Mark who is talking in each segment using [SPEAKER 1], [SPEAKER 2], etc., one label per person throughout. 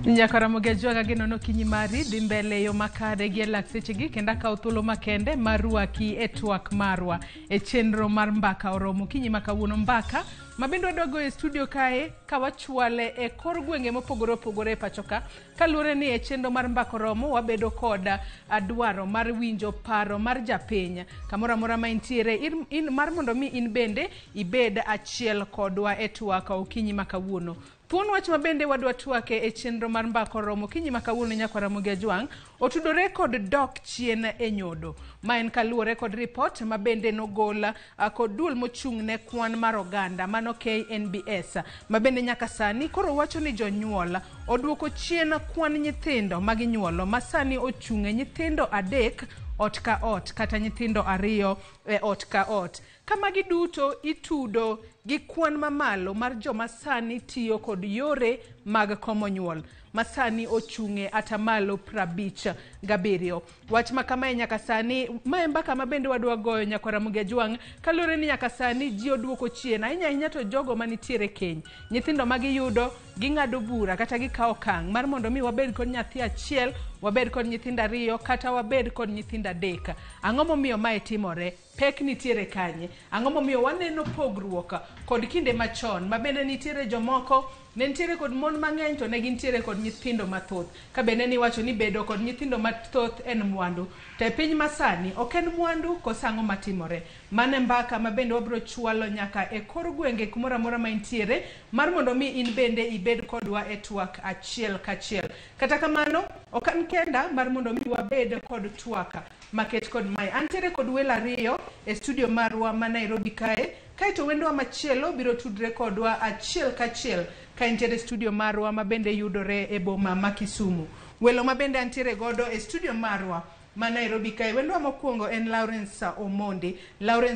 [SPEAKER 1] Nyaka Ramogi jwaga gino no kinyi mari dhi mbele yo makare gi lak sechegi kenda ka thuolo makende marwaki e twak marwa e chenro mar mbaka oromo kinyi makawuono mbaka mabendo wadogo e studio kae ka wachwale e kor gwenge mopogore opogore pachoka kaluore ni e chenro mar mbaka oromo wabedo koda adwaro mar winjo paro mar japiny kamora mora ma intiere in mar mondo mi in bende ibed achiel kodwa e twak okinyi makawuono. Thuon wach mabende wadwa twake e chenro mar mbaka oromo kinyi makawuono nyaka Ramogi Jwang otudore kod dok chien e nyodo ma en kaluore kod report mabende nogola kod duol mochung' ne kwan mar oganda mano KNBS mabende nyaka sani koro wacho ni jonyuol oduoko chien kwan nyithindo maginyuolo masani ochung'e nyithindo 3 ot ka ot kata nyithindo 2 e ot ka ot kama giduto itudo gi kwan mamalo mar joma sani tiyo kod yore mag komo nyuol masani ochung'e atamalo 57 wach makama nyaka sani ma mbaka mabende wadwa goyo nyaka Ramogi Jwang kalore ni nyaka sani ji oduoko chien ahinya to jogo manitiere keny nyithindo magiyudo ging'ado bura kata gikawo kang' mar mondo mi wabed kod nyathi achiel wabed kod nyithindo 2 kata wabed kod nyithindo 3 ang'o momiyo mae timore pek nitiere kanye ang'o momiyo waneno pogruok kod kinde machon mabende nitiere jomoko ne nitiere kod mon mang'eny to ne gintiere kod nyithindo mathoth ka bende ni wacho ni bedo kod nyithindo mathoth en mwandu to e piny masani ok en mwandu kosang'o matimore mane mbaka mabende wabro chwalo nyaka e kor gwenge kumora mora ma intiere mar mondo mi in bende ibed kodwa e twak achiel kachiel kata kamano ok an kenda mar mondo mi wabed kod twaka maket kod mai antiere kod welo 2 e studio marwa ma Nairobi kae kaito wendwa machielo biro tudre kodwa achiel kachiel ka intiere studio marwa mabende yudore e boma ma Kisumu welo mabende antiere godo e studio marwa ma Nairobi kae wendwa mokwongo en Lawrence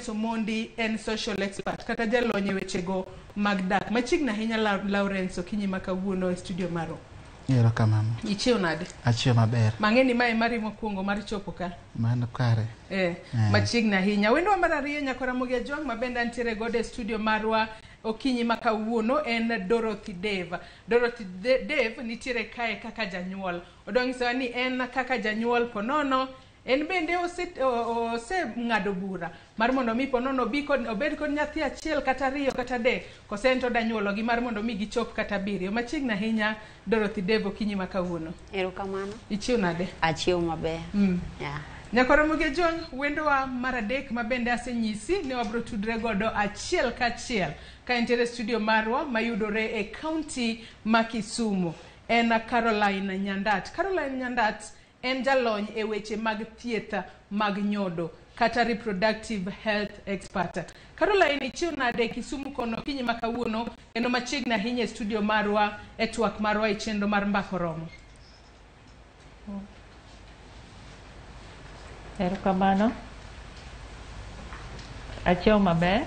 [SPEAKER 1] Omondi en social expert kata jalony wechego mag dak machiegni ahinya Lawrence okinyi makawuono e studio marwa.
[SPEAKER 2] Yero kamano.
[SPEAKER 1] Ichiew nade?
[SPEAKER 2] Achiew maber.
[SPEAKER 1] Mang'eni mae mari mokwongo mar chopo ka.
[SPEAKER 2] Mano kare.
[SPEAKER 1] Machiegni ahinya. Wendwa mar 2 nyaka Ramogi Jwang mabende antiere godo e studio marwa okinyi makawuono en Dorothy Dave. Dorothy Dave nitiere kae kaka janyuol. Odong'iso ni en kaka janyuol ponono en bende ose ng'ado bura mar mondo mi ponono bi kod obed kod nyathi achiel kata 2 kata 3 kosento danyuolo gi mar mondo mi gichop kata 7 machiegni ahinya Dorothy Dave okinyi makawuono.
[SPEAKER 3] Erokamano.
[SPEAKER 1] Ichiew nade?
[SPEAKER 3] Achiew maber.
[SPEAKER 1] Yeah. Nyaka Ramogi Jwang wendwa mar 3 mabende asenyisi ni wabro tudre godo achiel kachiel ka intiere studio marwa mayudore e county ma Kisumu en Caroline Nyandat. Caroline Nyandat en jalony e weche mag thieth mag nyodo kata reproductive health expert. Caroline ichiew nade Kisumu kono kinyi makawuono eno machiegni ahinya e studio marwa e twak marwa e chenro mar mbaka oromo.
[SPEAKER 4] Erokamano. Achiew maber.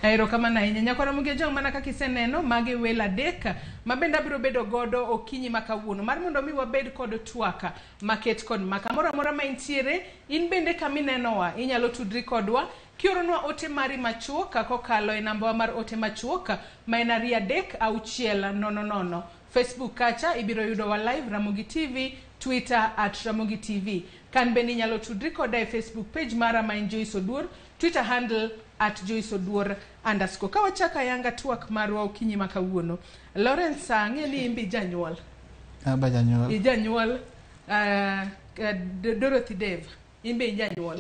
[SPEAKER 1] Erokamano ahinya nyaka Ramogi Jwang mana kaka iseneno mage welo 3 mabende abiro bedo godo okinyi makawuono mar mondo mi wabed kod twaka maket kod maka mora mora ma intiere in bende kaminenowa inyalo tudri kodwa kioronwa ote mari machuoka kokalo e namba mar ote machuoka ma en 3 Facebook kacha ibiro yudo wa live Ramogi TV Twitter @Ramogi TV kan bende inyalo tudri koda e Facebook page mara ma Joyce Oduor Twitter handle @Joyce Oduor _ kawachaka yanga twak marwa okinyi makawuono Lawrence ang'eni imbi janyuol
[SPEAKER 2] Janyuol
[SPEAKER 1] janyuol Dorothy Dave imbi janyuol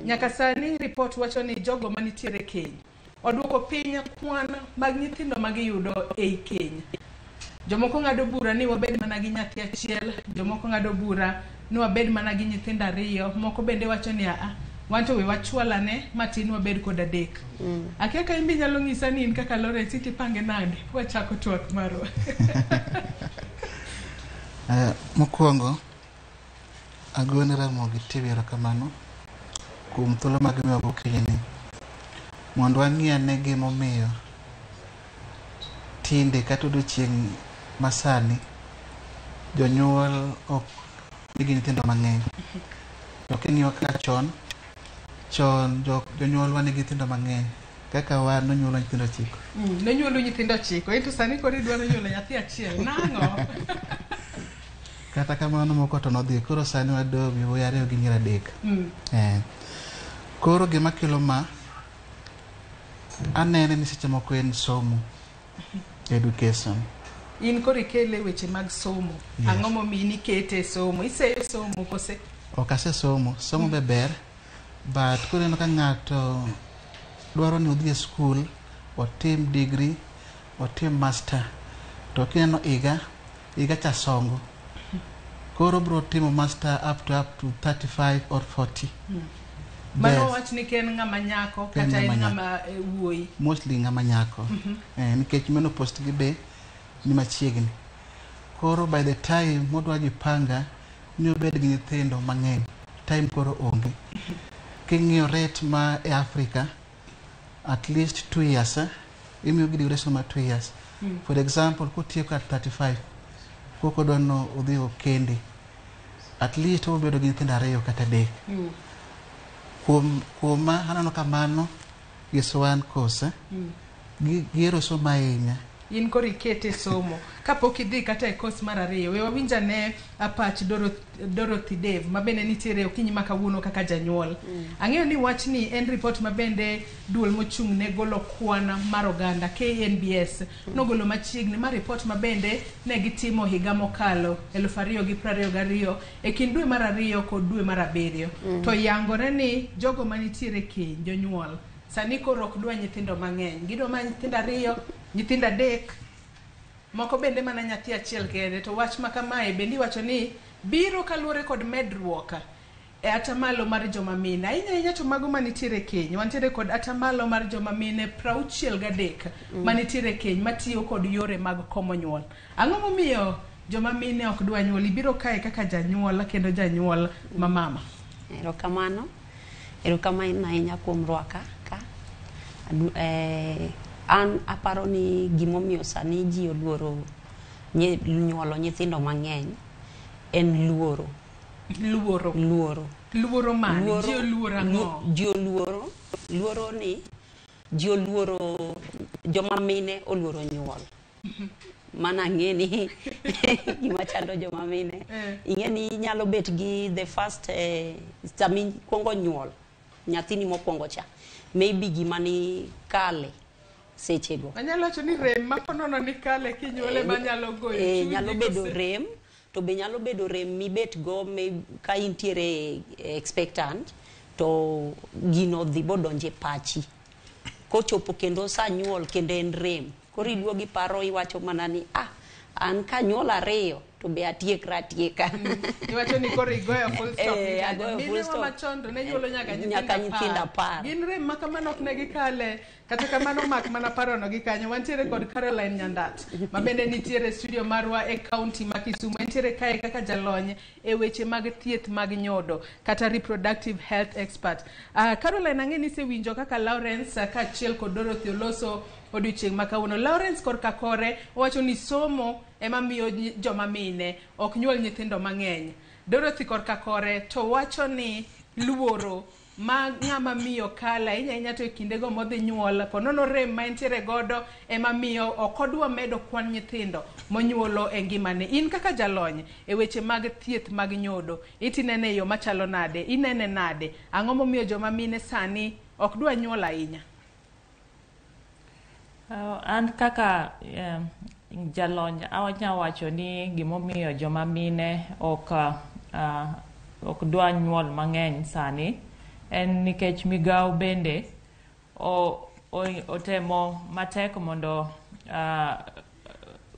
[SPEAKER 1] nyaka sani report wacho ni jogo manitiere keny oduoko piny kwan mag nyithindo magiyudo e keny jomoko ng'ado bura ni wabed mana gi nyathi achiel jomoko ng'ado bura ni wabed mana gi nyithindo 2 moko bende wacho ni wanto we wachwalane matin wabed kod 3 akeka imbi nyalo ng'isa ni in kaka Lawrence tipange nade wachako twak marwa.
[SPEAKER 2] Mokwongo agone Ramogi TV erokamano kuom thuolo magimiyo gokinyi mondo wang'iyane gimomiyo tinde kata odiochieng' masani jonyuol ok nigi nyithindo mang'eny to king'iyo kaka chon jonyuol wan nigi nyithindo mang'eny kaka wan nonyuolo nyithindo 9.
[SPEAKER 1] Nonyuolo nyithindo 9. Ento sani koro idwaro nyuolo nyathi achiel. Nang'o?
[SPEAKER 2] Kata kamano moko to nodhi. Koro sani wadong' yawuoyi 2 gi nyiri 3. Koro gima kelo ma anene ni seche moko en somo. Education.
[SPEAKER 1] In koro ikele weche mag somo.
[SPEAKER 2] Yes.
[SPEAKER 1] Ang'o momiyo nikete somo? Iseyo somo kose?
[SPEAKER 2] Ok asesomo. Somo be ber. But koro ineno ka ng'ato dwaro ni odhi e skul, otim degree, otim master. To kineno higa cha songo. Koro bro timo master up to 35 or 40.
[SPEAKER 1] Mano wach ni ken ng'ama nyako kata en ng'ama wuoyi?
[SPEAKER 2] Mostly ng'ama nyako. Nikech menopause gi be ni machiegni. Koro by the time modwa jipanga ni obed gi nyithindo mang'eny, time koro onge. King'iyo rate ma e Africa, at least 2 years, imiyo gi duration ma 2 years. For example, kutieko at 35, koko dono udhi okende, at least obedo gi nyithindo 2 kata 3. Kuoma aneno kamano giswan kose gihero somo ahinya.
[SPEAKER 1] In koro ikete somo kapok idhi kata e course mar 2. We wawinja ne apach Dorothy Dave mabende nitiere okinyi ma kawuono kaka janyuol. Ang'eyo ni wach ni en report mabende duol mochung' ne golo kwana mar oganda KNBS nogolo machiegni mar report mabende ne gitimo higa mokalo 2022 e kind dwe mar 2 kod dwe mar 7. To yangore ni jogo manitiere keny jonyuol sani koro ok dwa nyithindo mang'eny. Gidwa ma nyithindo 2, nyithindo 3, moko bende mana nyathi achiel kende. To wach ma kamae bende iwacho ni biro kaluwore kod medruok e atamalo mar joma mine. Ahinya to mago manitiere keny. Wantiere kod atamalo mar joma mine 63 manitiere keny matiyo kod yore mag komo nyuol. Ang'o momiyo joma mine ok dwa nyuol? Ibiro kae kaka janyuol kendo janyuol ma mama.
[SPEAKER 3] Erokamano ahinya kuom rwaka ka. An aparo ni gimomiyo sani ji oluoro nyuolo nyithindo mang'eny en luoro.
[SPEAKER 1] Luoro mani? Ji oluoro ang'o?
[SPEAKER 3] Luoro ni ji oluoro joma mine oluoro nyuol. Mana ng'e ni gima chando joma mine. Ing'e ni nyalo bet gi the first sami kuongo nyuol nyathini mokwongo cha. Maybe gima ni kale sechego.
[SPEAKER 1] Anyalo wacho ni rem makonono ni kale kinyuole manyalo goyo.
[SPEAKER 3] Nyalo bedo rem, to be nyalo bedo rem mibet go ka intiere expectant, to gino dhi bodonje pachi. Kochopo kendo sa nyuol kendo en rem. Koro iduogi paro iwacho mana ni an ka nyuol 2 to be atiekra.
[SPEAKER 1] Iwacho ni koro igoyo full stop.
[SPEAKER 3] Agoyo full stop.
[SPEAKER 1] Machondo ne nyuolo nyaka
[SPEAKER 3] nyithindo 10.
[SPEAKER 1] Gin rem makamano ok ne gikale. Kata kamano mak mana parono gi kanyo. Wantiere kod Caroline Nyandat mabende nitiere studio marwa e county ma Kisumu. Entiere kae kaka jalony e weche mag thieth mag nyodo kata reproductive health expert. Caroline, ang'e ni sewinjo kaka Lawrence kaachiel kod Dorothy oloso odiochieng' ma kawuono. Lawrence korka kore owacho ni somo ema miyo joma mine ok nyuol nyithindo mang'eny. Dorothy korka kore to wacho ni luoro ma ng'ama miyo kala inya to e kindego modhi nyuol ponono rem ma entiere godo ema miyo ok odwa medo kwan nyithindo monyuolo e ngimane. In kaka jalony e weche mag thieth mag nyodo itinene yo machalo nade? Inene nade? Ang'o momiyo joma mine sani ok dwa nyuol ahinya?
[SPEAKER 4] An kaka jalony awanya wacho ni gimomiyo joma mine ok dwa nyuol mang'eny sani en nikech migawo bende otemo matek mondo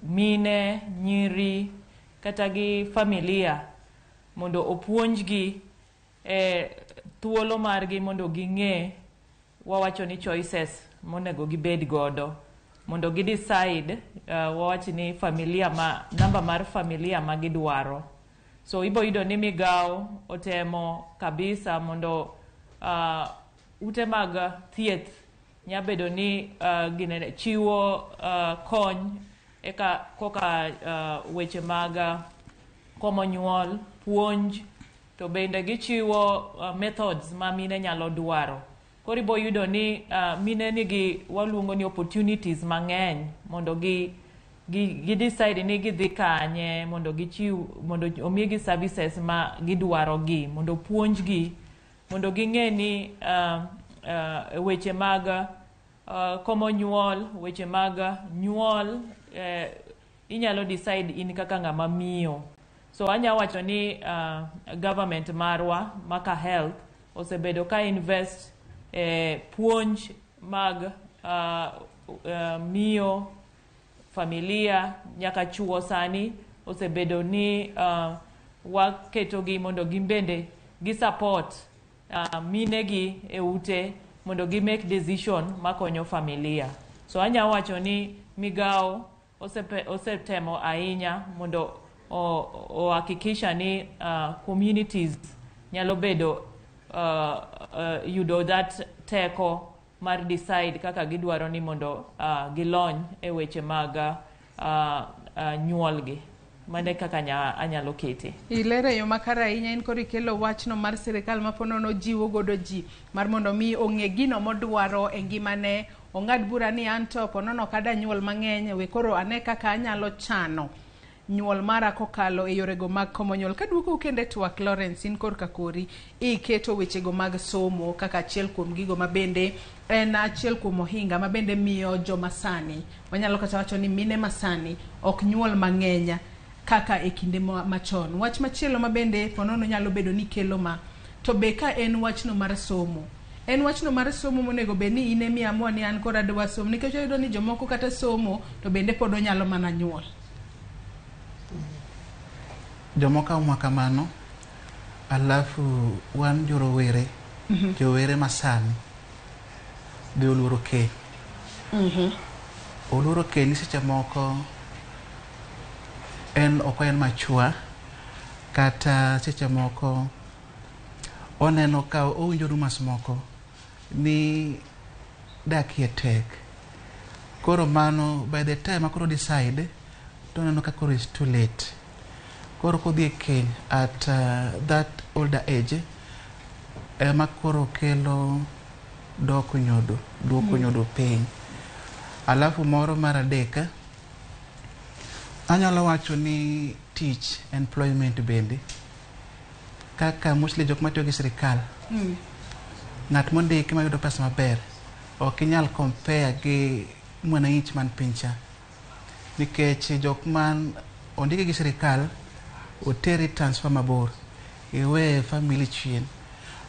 [SPEAKER 4] mine, nyiri kata gi familia mondo opuonjgi thuolo margi mondo ging'e wawacho ni choices monego gibed godo mondo gi decide wawacho ni namba mar familia ma gidwaro. So ibo yudo ni migawo otemo kabisa mondo ute mag thieth nyabedo ni chiwo kony koka weche mag komo nyuol, puonj, to bende gichiwo methods ma mine nyalo dwaro. koro ibo yudo ni mine nigi waluongo ni opportunities mang'eny mondo gi decide ni gidhi kanye mondo mondo omigi services ma gidwarogi, mondo puonjgi, mondo ging'e ni weche mag komo nyuol, weche mag nyuol inyalo decide in kaka ng'ama miyo. So anya wacho ni government marwa maka health osebedo ka invest puonj mag miyo, familia, nyaka chuo sani osebedo ni waketogi mondo gimbende gi support mine gi e ute mondo gi make decision makonyo familia. So anya wacho ni migao osetemo ahinya mondo hakikisha ni communities nyalo bedo yudo that teko mar decide kaka gidwaro ni mondo gilony e weche mag nyuolgi. Mane kaka anyalo kete.
[SPEAKER 1] Ilere yo makara ahinya in kori kelo wachno mar sirikal ma ponono jiwo godo ji mar mondo mi ong'e gino modwaro e ngimane, ong'ad bura ni anto ponono kada nyuol mang'eny, we koro ane kaka anyalo chano nyuol mara kokalo e yorego mag komo nyuol. Kaduoko kende twak Lawrence, in kor kakori iketo wechego mag somo kaka achiel kuom gigo mabende en achiel kuom ohinga mabende miyo joma sani, wanyalo kata wacho ni mine masani ok nyuol mang'enya kaka e kinde machon. Wach machielo mabende ponono nyalo bedo ni kelo ma to be ka en wachno mar somo. En wachno mar somo monego be ni ine mi amua ni an kora dwa somo, nikech oyudo ni jomoko kata somo to bende pod onyalo mana nyuol.
[SPEAKER 2] Jomoko amua kamano, alafu wan jorowere, jowere masani be oluoro keny. Oluoro keny seche moko ok en machua, kata seche moko oneno ka owinjo rumas moko ni dakie tek. Koro mano by the time akoro decide to oneno ka koro is too late. Koro kodhi e keny at that older age ema koro kelo duoko nyodo piny. Alafu moro mar adek anyalo wacho ni tich, employment bende, kaka mostly jok matiyo gi sirikal, ng'at mondiki mayudo pesa maber ok inyal compare gi mwananchi man piny cha, nikech jok man ondiki gi sirikal oteri transfer mabor, iwe family chien.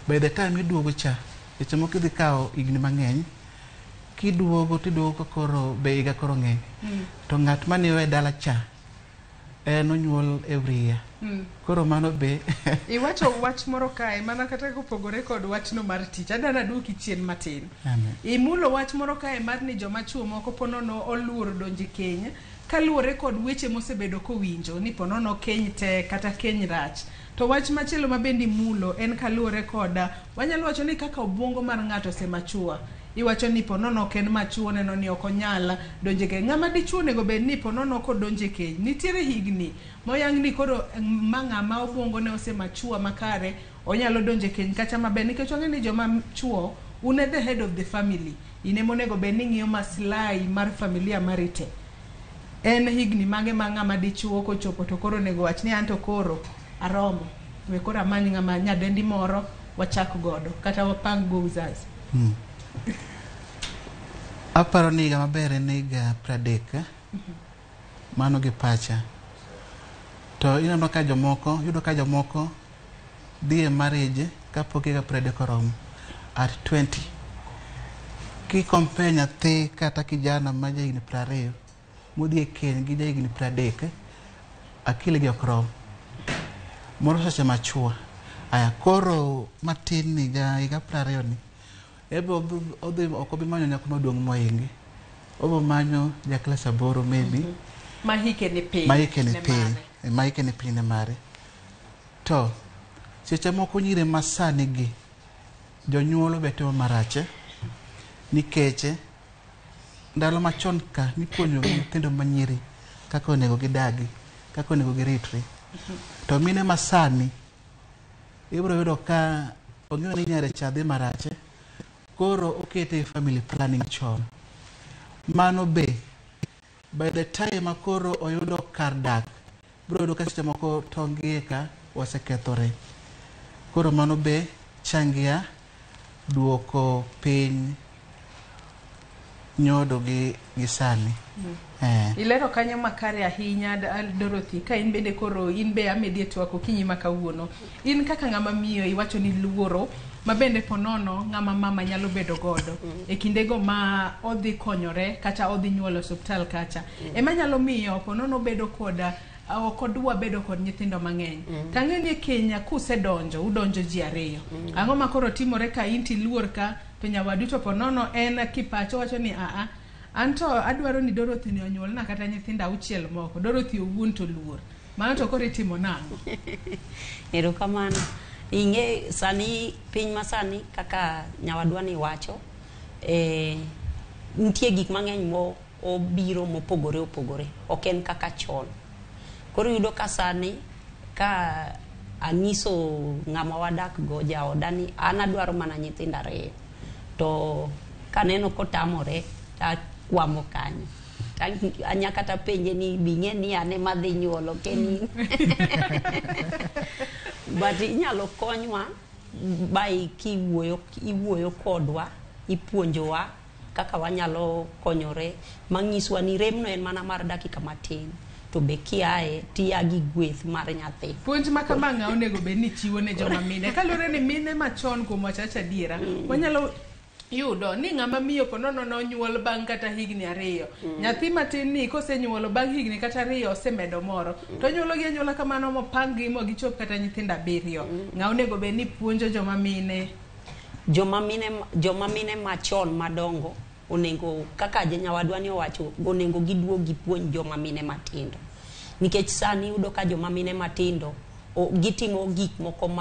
[SPEAKER 2] By the time iduogo cha, seche moko idhi kawo higni mang'eny, kiduogo tiduogo koro be higa koro ng'eny. To ng'at maniwe dala cha en onyuol every year. Koro mano be
[SPEAKER 1] iwacho wach moro kae mana kata kopogore kod wachno mar tich, adana duoki chien matin. Imulo wach moro kae mar ni joma chuo moko ponono oluor donje keny kaluwore kod weche mosebedo kowinjo ni ponono keny te kata keny rach. To wach machielo mabendi mulo en kaluwore koda, wanyalo wacho ni kaka obwongo mar ng'ato semachua. Iwacho ni ponono ken machuo neno ni ok onyala donje keny. Ng'ama dichuo nego bed ni ponono kodonje keny nitiere higni moyang ni koro ng'ama obwongo ne osemachua makare onyalo donje keny kata maber, nikech ong'e ni joma chuo un the head of the family, ine monego bed ni ng'iyo maslahi mar familia marite. En higni mage ma ng'ama dichuo kochopo to koro nego wach ni anto koro aromo, we koro amany ng'ama nyadendi moro wachak godo kata wapang go uzazi.
[SPEAKER 2] Aparo ni higa maber en higa 30, mano gi pacha. To ineno ka jomoko, yudo ka jomoko dhi e marriage kapok higa 30 oromo at 20. Ki compare nyathi kata kijana ma ja higni 20 modhi e keny gi ja higni 30, akili gi ok rom. Moro seche machua. Aya koro matin ni ja higa 20 ni ebe odhi ok obi manyo nyako maduong' mohingi, obo manyo ja class 8 maybe.
[SPEAKER 1] Mahike ni piny.
[SPEAKER 2] Mahike ni piny ne mare. To seche moko nyire masani gi jonyuolo betemo marache, nikech ndalo machon ka nipuonjo nyithindo manyiri kaka onego gidagi, kaka onego giritri. To mine masani ibro yudo ka ong'eyo ni nyare cha dhi marache, koro okete family planning chon. Mano be by the time akoro oyudo kar dak bro yudo ka seche moko tongie ka osekethore. Koro mano be changia duoko piny nyodo gi sani.
[SPEAKER 1] Ilero kanyo makare ahinya Dorothy, ka in bende koro in be amedie twako kinyi makawuono. In kaka ng'ama miyo iwacho ni luoro mabende ponono ng'ama mama nyalo bedo godo e kindego ma odhi konyore kata odhi nyuolo hospital kacha. Ema nyalo miyo ponono bedo koda okodwa bedo kod nyithindo mang'eny. Tang'eni e Kenya kusedonjo udonjo ji ariyo. Ang'o makoro timore ka inti luor ka to nyawadu to ponono en kipacho wacho ni anto adwaro ni Dorothy ni onyuolna kata nyithinda 6 moko. Dorothy owuon to luor. Mano to koro itimo nang'o?
[SPEAKER 3] Erokamano. Inge sani piny masani kaka nyawadwa ni wacho nitie gik mang'eny mo obiro mopogore opogore. Ok en kaka chon. Koro yudo ka sani ka anyiso ng'ama wadak go jaoda ni an adwaro mana nyithinda 2 to kaneno kotamore takwamo kanyo. Anya kata penje ni bing'e ni ane madhi nyuolo keni. But inyalo konywa by iwuoyo kodwa, ipuonjowa kaka wanyalo konyore, mang'iswa ni remno en mana mar dakika matin to be kiae tiya gi gweth mar nyathi.
[SPEAKER 1] Puonj ma kama ng'a onego be ni chiwo ne joma mine. Kalure ni mine machon kuom wachacha diera, wanyalo yudo ni ng'ama miyo ponono nonyuol bang' kata higni 2. Nyathi matin ni kosenyuolo bang' higni kata 2 osemedo moro. To nyuolo gi anyuola kamano mopangi mo gichop kata nyithinda 7. Ng'a onego be ni puonjo joma mine.
[SPEAKER 3] Joma mine machon madongo onego kaka nyawadwa ni owacho onego giduog gipuonj joma mine matindo. Nikech sani yudo ka joma mine matindo gitimo gik moko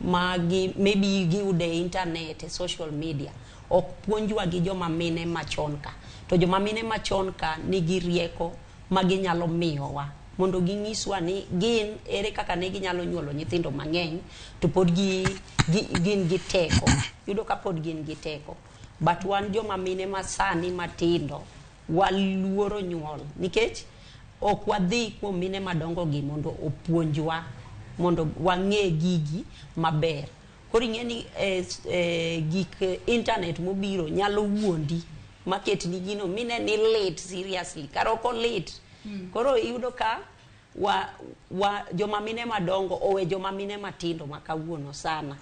[SPEAKER 3] maybe giude internet, social media. Ok puonjwa gi joma mine machon ka. To joma mine machon ka nigi rieko ma ginyalo miyowa mondo ging'iswa ni gin ere kaka ne ginyalo nyuolo nyithindo mang'eny to pod gin gi teko. Yudo ka pod gin gi teko. But wan joma mine masani matindo waluoro nyuol nikech ok wadhi kuom mine madongo gi mondo opuonjwa mondo wang'e gigi maber. Koro ing'e ni gik internet mobiro nyalo wuondi maket ni gino mine ni late seriously karoko late. Koro iyudo ka joma mine madongo owe joma mine matindo makawuono sana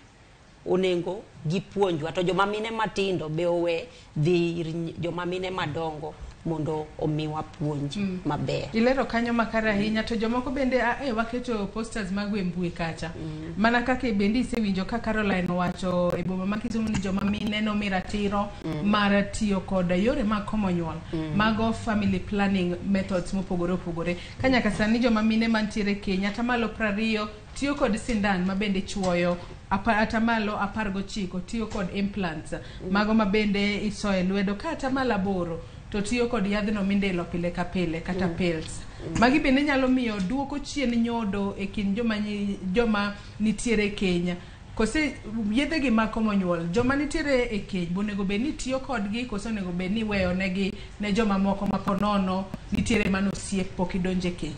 [SPEAKER 3] onengo gipuonjwa to joma mine matindo be owe dhi joma mine madongo mondo omiwa puonj maber.
[SPEAKER 1] Ilero kanyo makare ahinya to jomoko bende waketo posters mag mbui kacha. Mana kaka bende isewinjo ka Caroline wacho e boma ma Kisumu ni joma mine no miratiro mar tiyo kod yore mag komo nyuol mago family planning methods mopogore opogore. Kanya ka sani joma mine mantiere Kenya tamalo 20 tiyo kod sindan mabende chuoyo atamalo 19 tiyo kod implants mago mabende isoe lwedo kata mala 8 to tiyo kod yadhno mindelo pile ka pile kata pills. Magi bende nyalo miyo duoko chien nyodo e kin joma nitiere Kenya. Kose yedhe gi makomo nyuol joma nitiere e Kenya bonego be ni tiyo kodgi kose onego be ni weyo negi ne joma moko maponono nitiere manosiep pok idonje Kenya.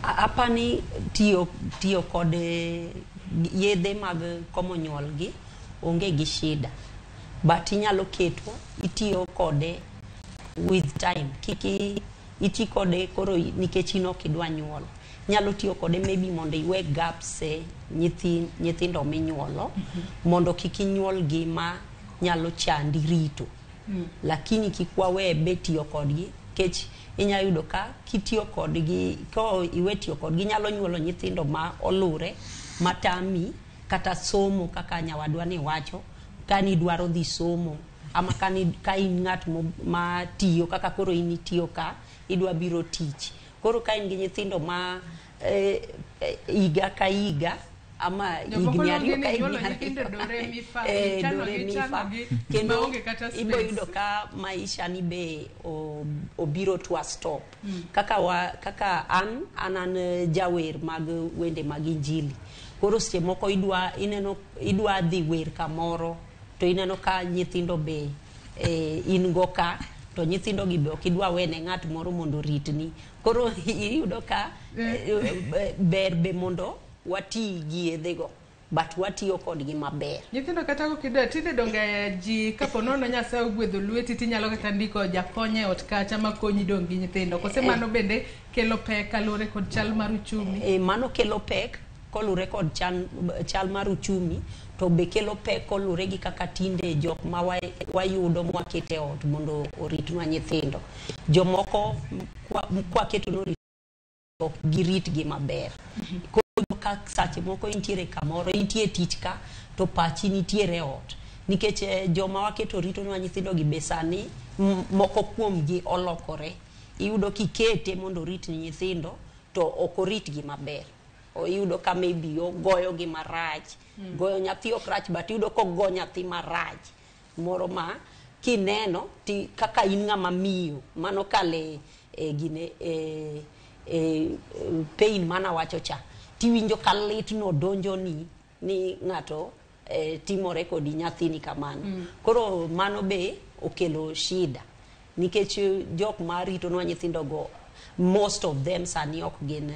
[SPEAKER 3] Apani tiyo kod yedhe mag komo nyuol gi onge gi shida. But inyalo keto itiyo kode with time. Kiki iti kode koro nikech ino kidwa nyuol. Nyalo tiyo kode maybe mondo iwe gaps nyithindo minyuolo mondo kiki nyuol gi ma nyalo chandi rito. Lakini kikwawe be tiyo kodgi kech inya yudo ka kitiyo kodgi ko iwe tiyo kodgi nyalo nyuolo nyithindo ma olure matami kata somo kaka nyawadwa ni wacho kani dwaro dhi somo ama ka in ng'at ma tiyo kaka koro in tiyo ka idwa biro tich. Koro ka in gi nyithindo ma iga ka iga ama igni ariyo ka igni dore mifa kendo ibo yudo ka maisha ni be obiro to a stop. Kaka an jawer mag wende mag injili. Koro seche moko idwa dhi wer kamoro to ineno ka nyithindo be in go ka to nyithindo gi be okidwa wene ng'at moro mondo ritni koro iyudo ka ber be mondo wati gi yedhego but watiyo kodgi maber.
[SPEAKER 1] Nyithindo kata kidwa tinde donga ji kapo nono Nyasaye ogwedho lweti tinyalo kata ndiko jakonye ot kacha makonyi dong gi nyithindo. Kose mano bende kelo pek kalure kod chal mar uchumi.
[SPEAKER 3] Mano kelo pek kolure kod chal mar uchumi to be kelo pek kolure gi kaka tinde jok ma wayudo mwakete ot mondo oritnwa nyithindo. Jomoko kwaketo no ok girit gi maber. Ka sache moko intiere kamoro intie tich ka to pachi nitiere ot nikech joma waketo rito nwa nyithindo gi besani moko kuom gi olokore iyudo kikete mondo rit nyithindo to ok orit gi maber o iyudo ka maybe goyo gi marach goyo nyathi ok rach but iyudo ko go nyathi marach moro ma kineno ti kaka in ng'ama miyo mano kale gine pain mana wacho cha tiwinjo kalit no donjo ni ng'ato timore kodi nyathini kamano. Koro mano be okelo shida nikech jok ma rito nwa nyithindo go most of them sani ok gin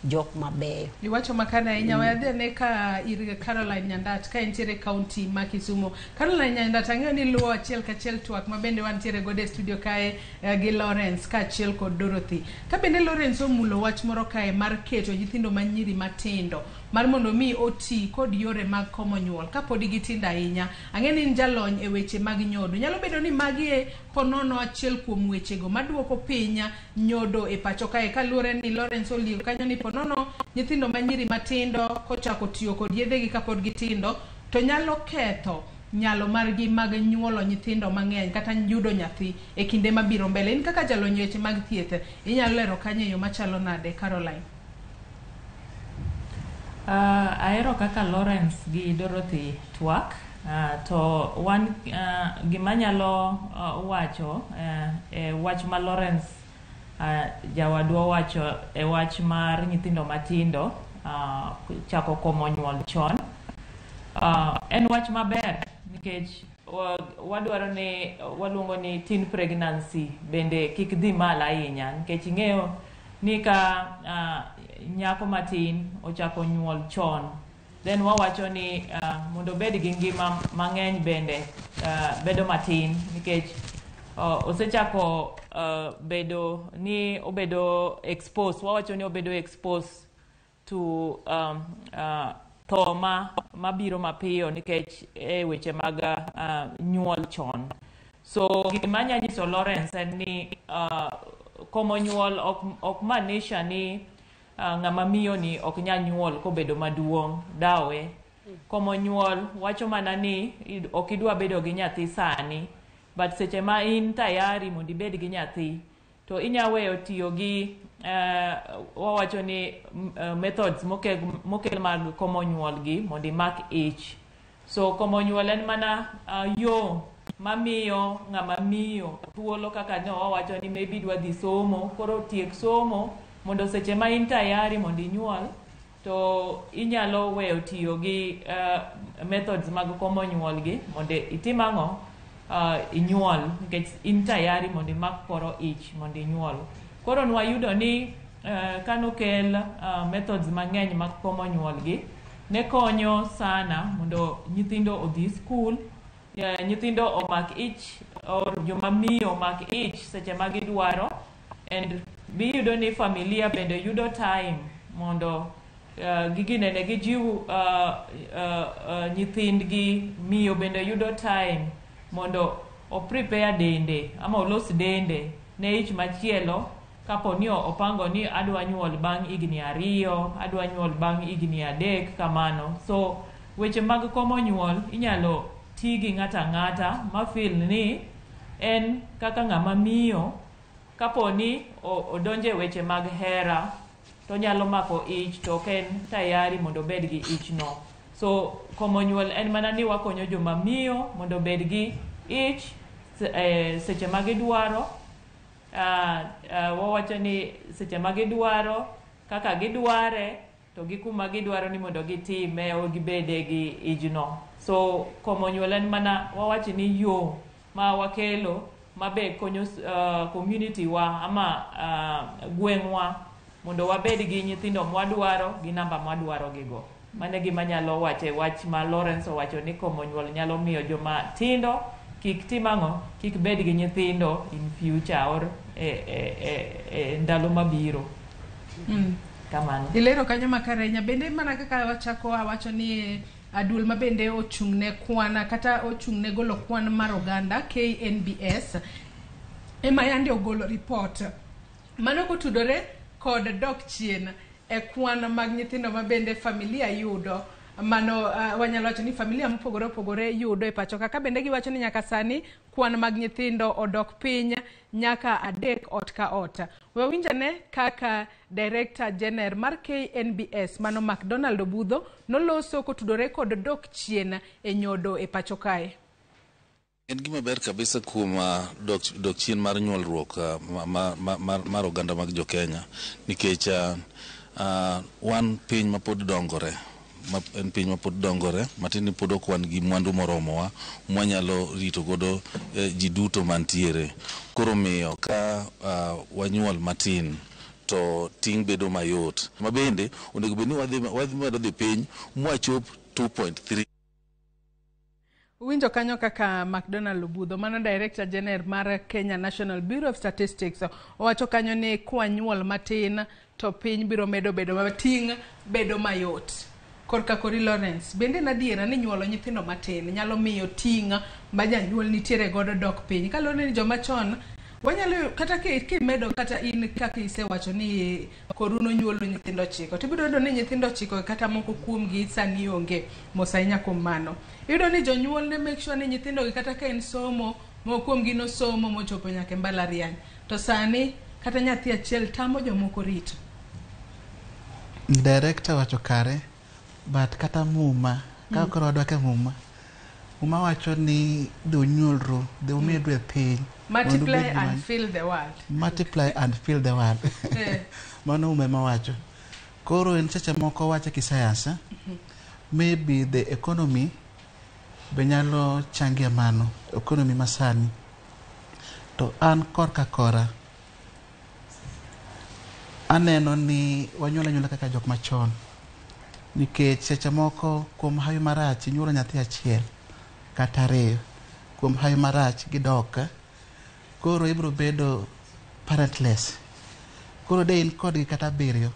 [SPEAKER 3] jok mabeyo.
[SPEAKER 1] Iwacho makana ahinya wadhi ane ka ir Caroline Nyandat ka entiere county ma Kisumu. Caroline Nyandat ang'eyo ni luwo achiel kachiel twak ma bende wantiere go e studio kae gi Lawrence ka achiel kod Dorothy. Ka bende Lawrence omulo wach moro kae mar keto nyithindo manyiri matindo mar mondo mi oti kod yore mag komo nyuol ka pod gitinda ahinya. Ang'eyo ni jalony e weche mag nyodo. Nyalo bedo ni magi e ponono achiel kuom wechego maduoko pinya nyodo e pacho kae kaluwore ni Lawrence oliyo kanyo ni nono nyithindo manyiri matindo kochako tiyo kod yedhegi kapod gitindo to nyalo ketho nyalo margi mag nyuolo nyithindo mang'eny kata yudo nyathi e kinde mabiro mbele. In kaka jalony weche mag thieth inyalo lero kanye yo machalo nade Caroline?
[SPEAKER 4] Aero kaka Lawrence gi Dorothy twak to wan gima nyalo wacho wach ma Lawrence jawadwa wacho e wach mar nyithindo matindo chako komo nyuol chon en wach maber nikech wadwaro ni waluongo ni teen pregnancy bende kik dhi mal ahinya nikech ing'eyo ni ka nyako matin ochako nyuol chon then wawacho ni mondo bed gi ngima mang'eny bende bedo matin nikech osechako bedo ni obedo exposed wawacho ni obedo exposed to tho mabiro mapiyo nikech weche mag nyuol chon. So gima nyanyiso Lawrence en ni komo nyuol ok maanisha ni ng'ama miyo ni ok nya nyuol kobedo maduong' dawe. Komo nyuol wacho mana ni ok idwa bedo gi nyathi sani but seche ma in tayari mondo ibed gi nyathi to inya weyo tiyo gi wawacho ni methods mokel mag komo nyuol gi mondo imak ich. So komo nyuol en mana yo mamiyo ng'ama miyo thuolo kaka no wawacho ni maybe dwa dhi somo koro tiek somo mondo seche ma in tayari mondo inyuol to inyalo weyo tiyo gi methods mag komo nyuol gi mondo itim ang'o inyuol nikech in tayari mondo imak koro ich mondo inyuol. Koro nwayudo ni kanokel methods mang'eny mag komo nyuol gi ne konyo sana mondo nyithindo odhi school, nyithindo omak ich or joma miyo omak ich seche ma gidwaro and biyudo ni familia bende yudo time mondo giginene gijiw nyithindgi miyo bende yudo time mondo o prepare dende ama olos dende ne ich machielo kapo ni opango ni adwa nyuol bang' higni 2 adwa nyuol bang' higni 3 kamano. So weche mag komo nyuol inyalo ti gi ng'ata ng'ata ma feel ni en kaka ng'ama miyo kapo ni odonje weche mag hera to nyalo mako ich to ken tayari mondo bed gi ich no. So komo nyuol en mana ni wakonyo joma miyo mondo bed gi ich seche ma gidwaro wawacho ni seche ma gidwaro kaka gidware to gi kuma gidwaro ni mondo gitime o gibede gi ijno. So komo nyuol en mana wawachi ni yo ma wakelo mabe konyo community wa ama gweng'wa mondo wabed gi nyithindo mwadwaro gi namba mwadwaro gigo. Mane gima nyalo wache wach ma Lawrence owacho ni komo nyuol nyalo miyo joma tindo kik timang'o kik bed gi nyithindo in future or ndalo mabiro. Kamano.
[SPEAKER 1] Ilero kanyo makarenya bende mana kaka wachako wacho ni adul mabende ochung'ne kwana kata ochung'ne golo kwan mar oganda KNBS ema yandi ogolo report mano kotudore kod dok chien e kwan mag nyithindo mabende familia yudo mano wanyalo wacho ni familia mopogore opogore yudo e pacho kaka bende giwacho ni nyaka sani kwan mag nyithindo odok piny nyaka 3 ot ka ot. We winjane kaka Director General mar KNBS mano McDonald Obudho noloso kotudore kod dok chien e nyodo e pacho kae.
[SPEAKER 5] En gima ber kabisa kuom dok chien mar nyuolruok mar oganda mag jo Kenya nikech wan piny mapod dongore en piny mapod dongore matini pod ok wan gi mwandu moromowa mwanyalo rito godo ji duto mantiere. Koro miyo ka wanyuol matin to ting bedo mayot mabende onego bed ni wadhi dhi piny mwachop 2.3.
[SPEAKER 1] Winjo kanyo kaka McDonald Obudho mano Director General mar Kenya National Bureau of Statistics owacho kanyo ni kwanyuol matin to piny biro medo bedo mating bedo mayot. Korka kori Lawrence bende nadiera ni nyuolo nyithindo matin nyalo miyo ting ma janyuol nitiere godo dok piny kalone ni joma chon wanyalo kata kimedo kata in kaka isewacho ni koruno nyuolo nyithindo chiko tibiro do ni nyithindo chiko kata moko kuom gi sani onge mosainya kuom mano yudo ni jonyuol ne make sure ni nyithindo kata ka en somo moko kuom gi no somo mochopo nyaka mbalariany to sani kata nyathi achiel tamo jomoko rito.
[SPEAKER 2] Director wacho kare but kata muma ka koro wadwake muma wacho ni do nyuolro de umedwe piny
[SPEAKER 1] multiply and fill the world.
[SPEAKER 2] Multiply and fill the world. Mano umema wacho. Koro en seche moko wacho kisayansa. Maybe the economy benyalo changia mano. Economy masani. To an korka kora. Aneno ni wanyola kaka jok machon. Nikech seche moko kuom hayo marach nyuolo nyathi achiel kata ariyo. Kuom hayo marach gidoka. Koro ibro bedo parentless. Koro de in kodgi kata biriyo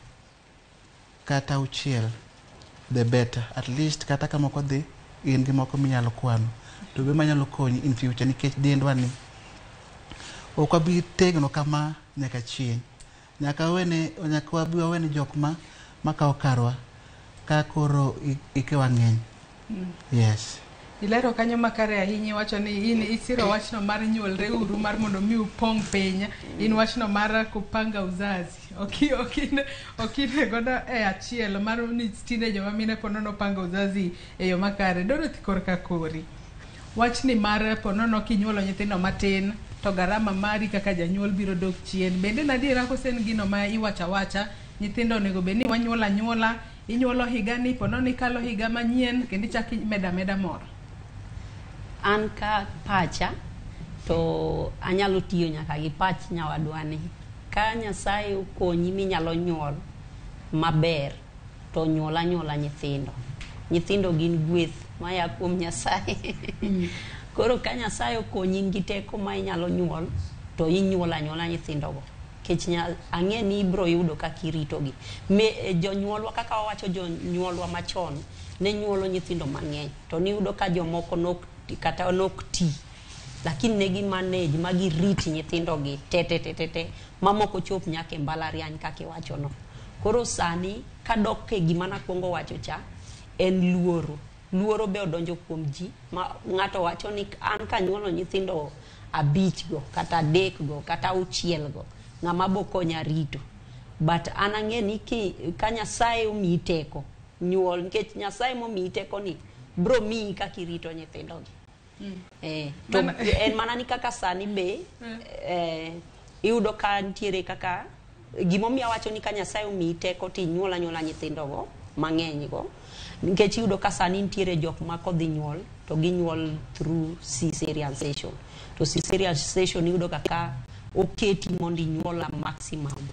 [SPEAKER 2] kata auchiel the better. At least kata ka moko dhi in gi moko minyalo kwano to be manyalo konyi in future nikech dendwa ni ok wabi tegno kama nyaka chieng. Nyaka wene jok makawo karwa ka koro ike wang'eny. Yes.
[SPEAKER 1] Ilero kanyo makare ahinya wacho ni in isiro wachno mar nyuolre uru mar mondo mi upong piny in wachno mar kupanga uzazi okine godo e achiel mar ni tinde joma mine ponono panga uzazi e yo makare. Dorothy korka kori wachni mar ponono kinyuolo nyithindo matin to garama mari kaka janyuol biro dok chien bende nadiera kosen gino ma iwacha nyithindo onego bed ni wanyuola inyuolo higa ni ponono ikalo higa manyien kendo ichaki meda moro.
[SPEAKER 3] An ka pacha to anyalo tiyo nyaka gi pach nyawadwani ka Nyasaye okonyi minyalo nyuol maber to nyuola nyithindo gin gweth maya kuom Nyasaye. Koro ka Nyasaye okonyi gi teko ma inyalo nyuol to inyuola nyithindo go kech ang'e ni ibro yudo kaka iritogi. Jonyuolwa kaka wawacho jonyuolwa machon ne nyuolo nyithindo mang'eny to ni yudo ka jomoko nok ti lakini ne gi manage magi riti nyithindo gi te mamoko chop nyaka mbalariany kaka iwacho no. Koro sani kadok e gima nakwongo wacho cha en luoro be odonjo kuom ji ma ng'ato wacho ni an kanyuolo nyithindo 5 go kata 3 go kata 6 go ng'ama bokonya rito but an ang'e ni ka Nyasaye omiyi teko nyuol nikech Nyasaye momiyi teko ni bro miyi kaka irito nyithindo gi. To en mana ni kaka sani be iyudo ka ntiere kaka gimomiyo wacho ni ka Nyasaye omiyi teko ti nyuola nyithindo go mang'eny go nikech yudo ka sani nitiere jok ma kodhi nyuol to ginyuol through cesarean section, to cesarean section yudo ka oketi mondo inyuol a maximum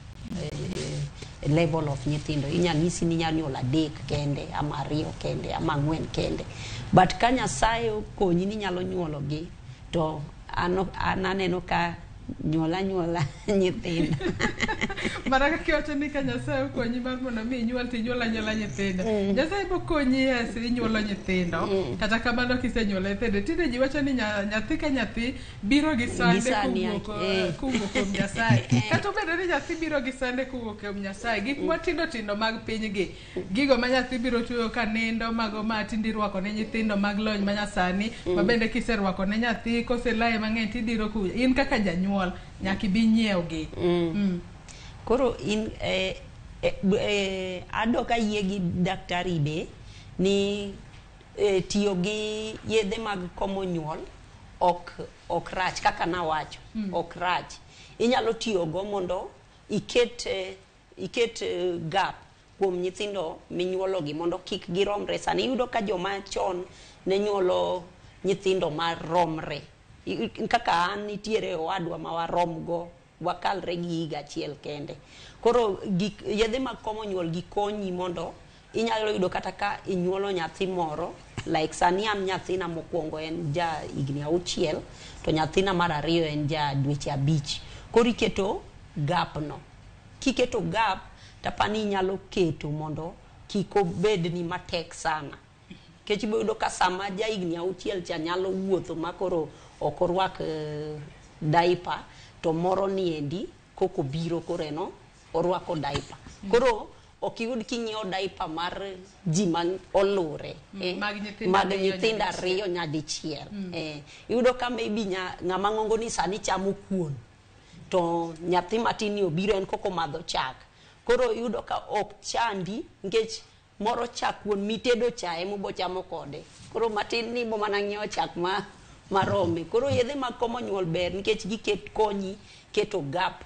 [SPEAKER 3] level of nyithindo. Inyanyisi ni nyanyuol 3 kende ama 2 kende ama 4 kende, but ka Nyasaye okonyi ni nyalo nyuologi to aneno ka nyuola nyithindo.
[SPEAKER 1] Mana kaka kiwacho ni ka Nyasaye okonyi mar mondo mi inyuol to inyuola nyithindo. Nyasaye bokonyi inyuolo nyithindo. Kata kamano kisenyuolo nyithindo, tinde ji wacho ni nyathi ka nyathi biro gi sande kowuok kuom Nyasaye. Kata obedo ni nyathi biro gi sande kowuok kuom Nyasaye, gik matindo mag pinygi, gigo ma nyathi biro tuyo ka nindo, mago ma tindi rwako ne nyithindo mag lony ma nyasani, ma bende kiserwako ne nyathi koselaye mang'eny tidiro kuya. In kaka janyuol nyaki bi nyiewgi.
[SPEAKER 3] Koro in ado ka yie gi daktari be ni tiyo gi yedhe mag komo nyuol ok rach, kaka nawacho ok rach. Inyalo tiyo go mondo iket gap kuom nyithindo minyuologi mondo kik giromre. Sani yudo ka joma chon ne nyuolo nyithindo maromre, kaka an nitiere owadwa ma waromgo wakalre gi higa achiel kende. Koro yedhe mag komo nyuol gikonyi mondo inyalo yudo kata ka inyuolo nyathi moro, like sani an nyathina mokwongo en ja higni 6 to nyathina mar 2 en ja dweche 5. Koro iketo gap no, kiketo gap tapani inyalo keto mondo kik obed ni matek sana. Kech ibo yudo ka sama ja higni 6 cha nyalo wuotho makoro ok orwak diaper, to moro niendi koko biro koreno orwako diaper. Koro ok yud kinyiewo diaper mar ji man olure mag nyithindo 2 nyadichiel. Yudo ka maybe ng'ama ng'ongo ni sani chamo kuon, to nyathi matin obiro en koko madho chak. Koro yudo ka ok chandi nikech moro chak kuon mitedo chae mubo chamo kode, koro matin ni bo mana ng'iewo chak marome. Koro yedhe mag komo nyuol ber nikech giket konyi keto gap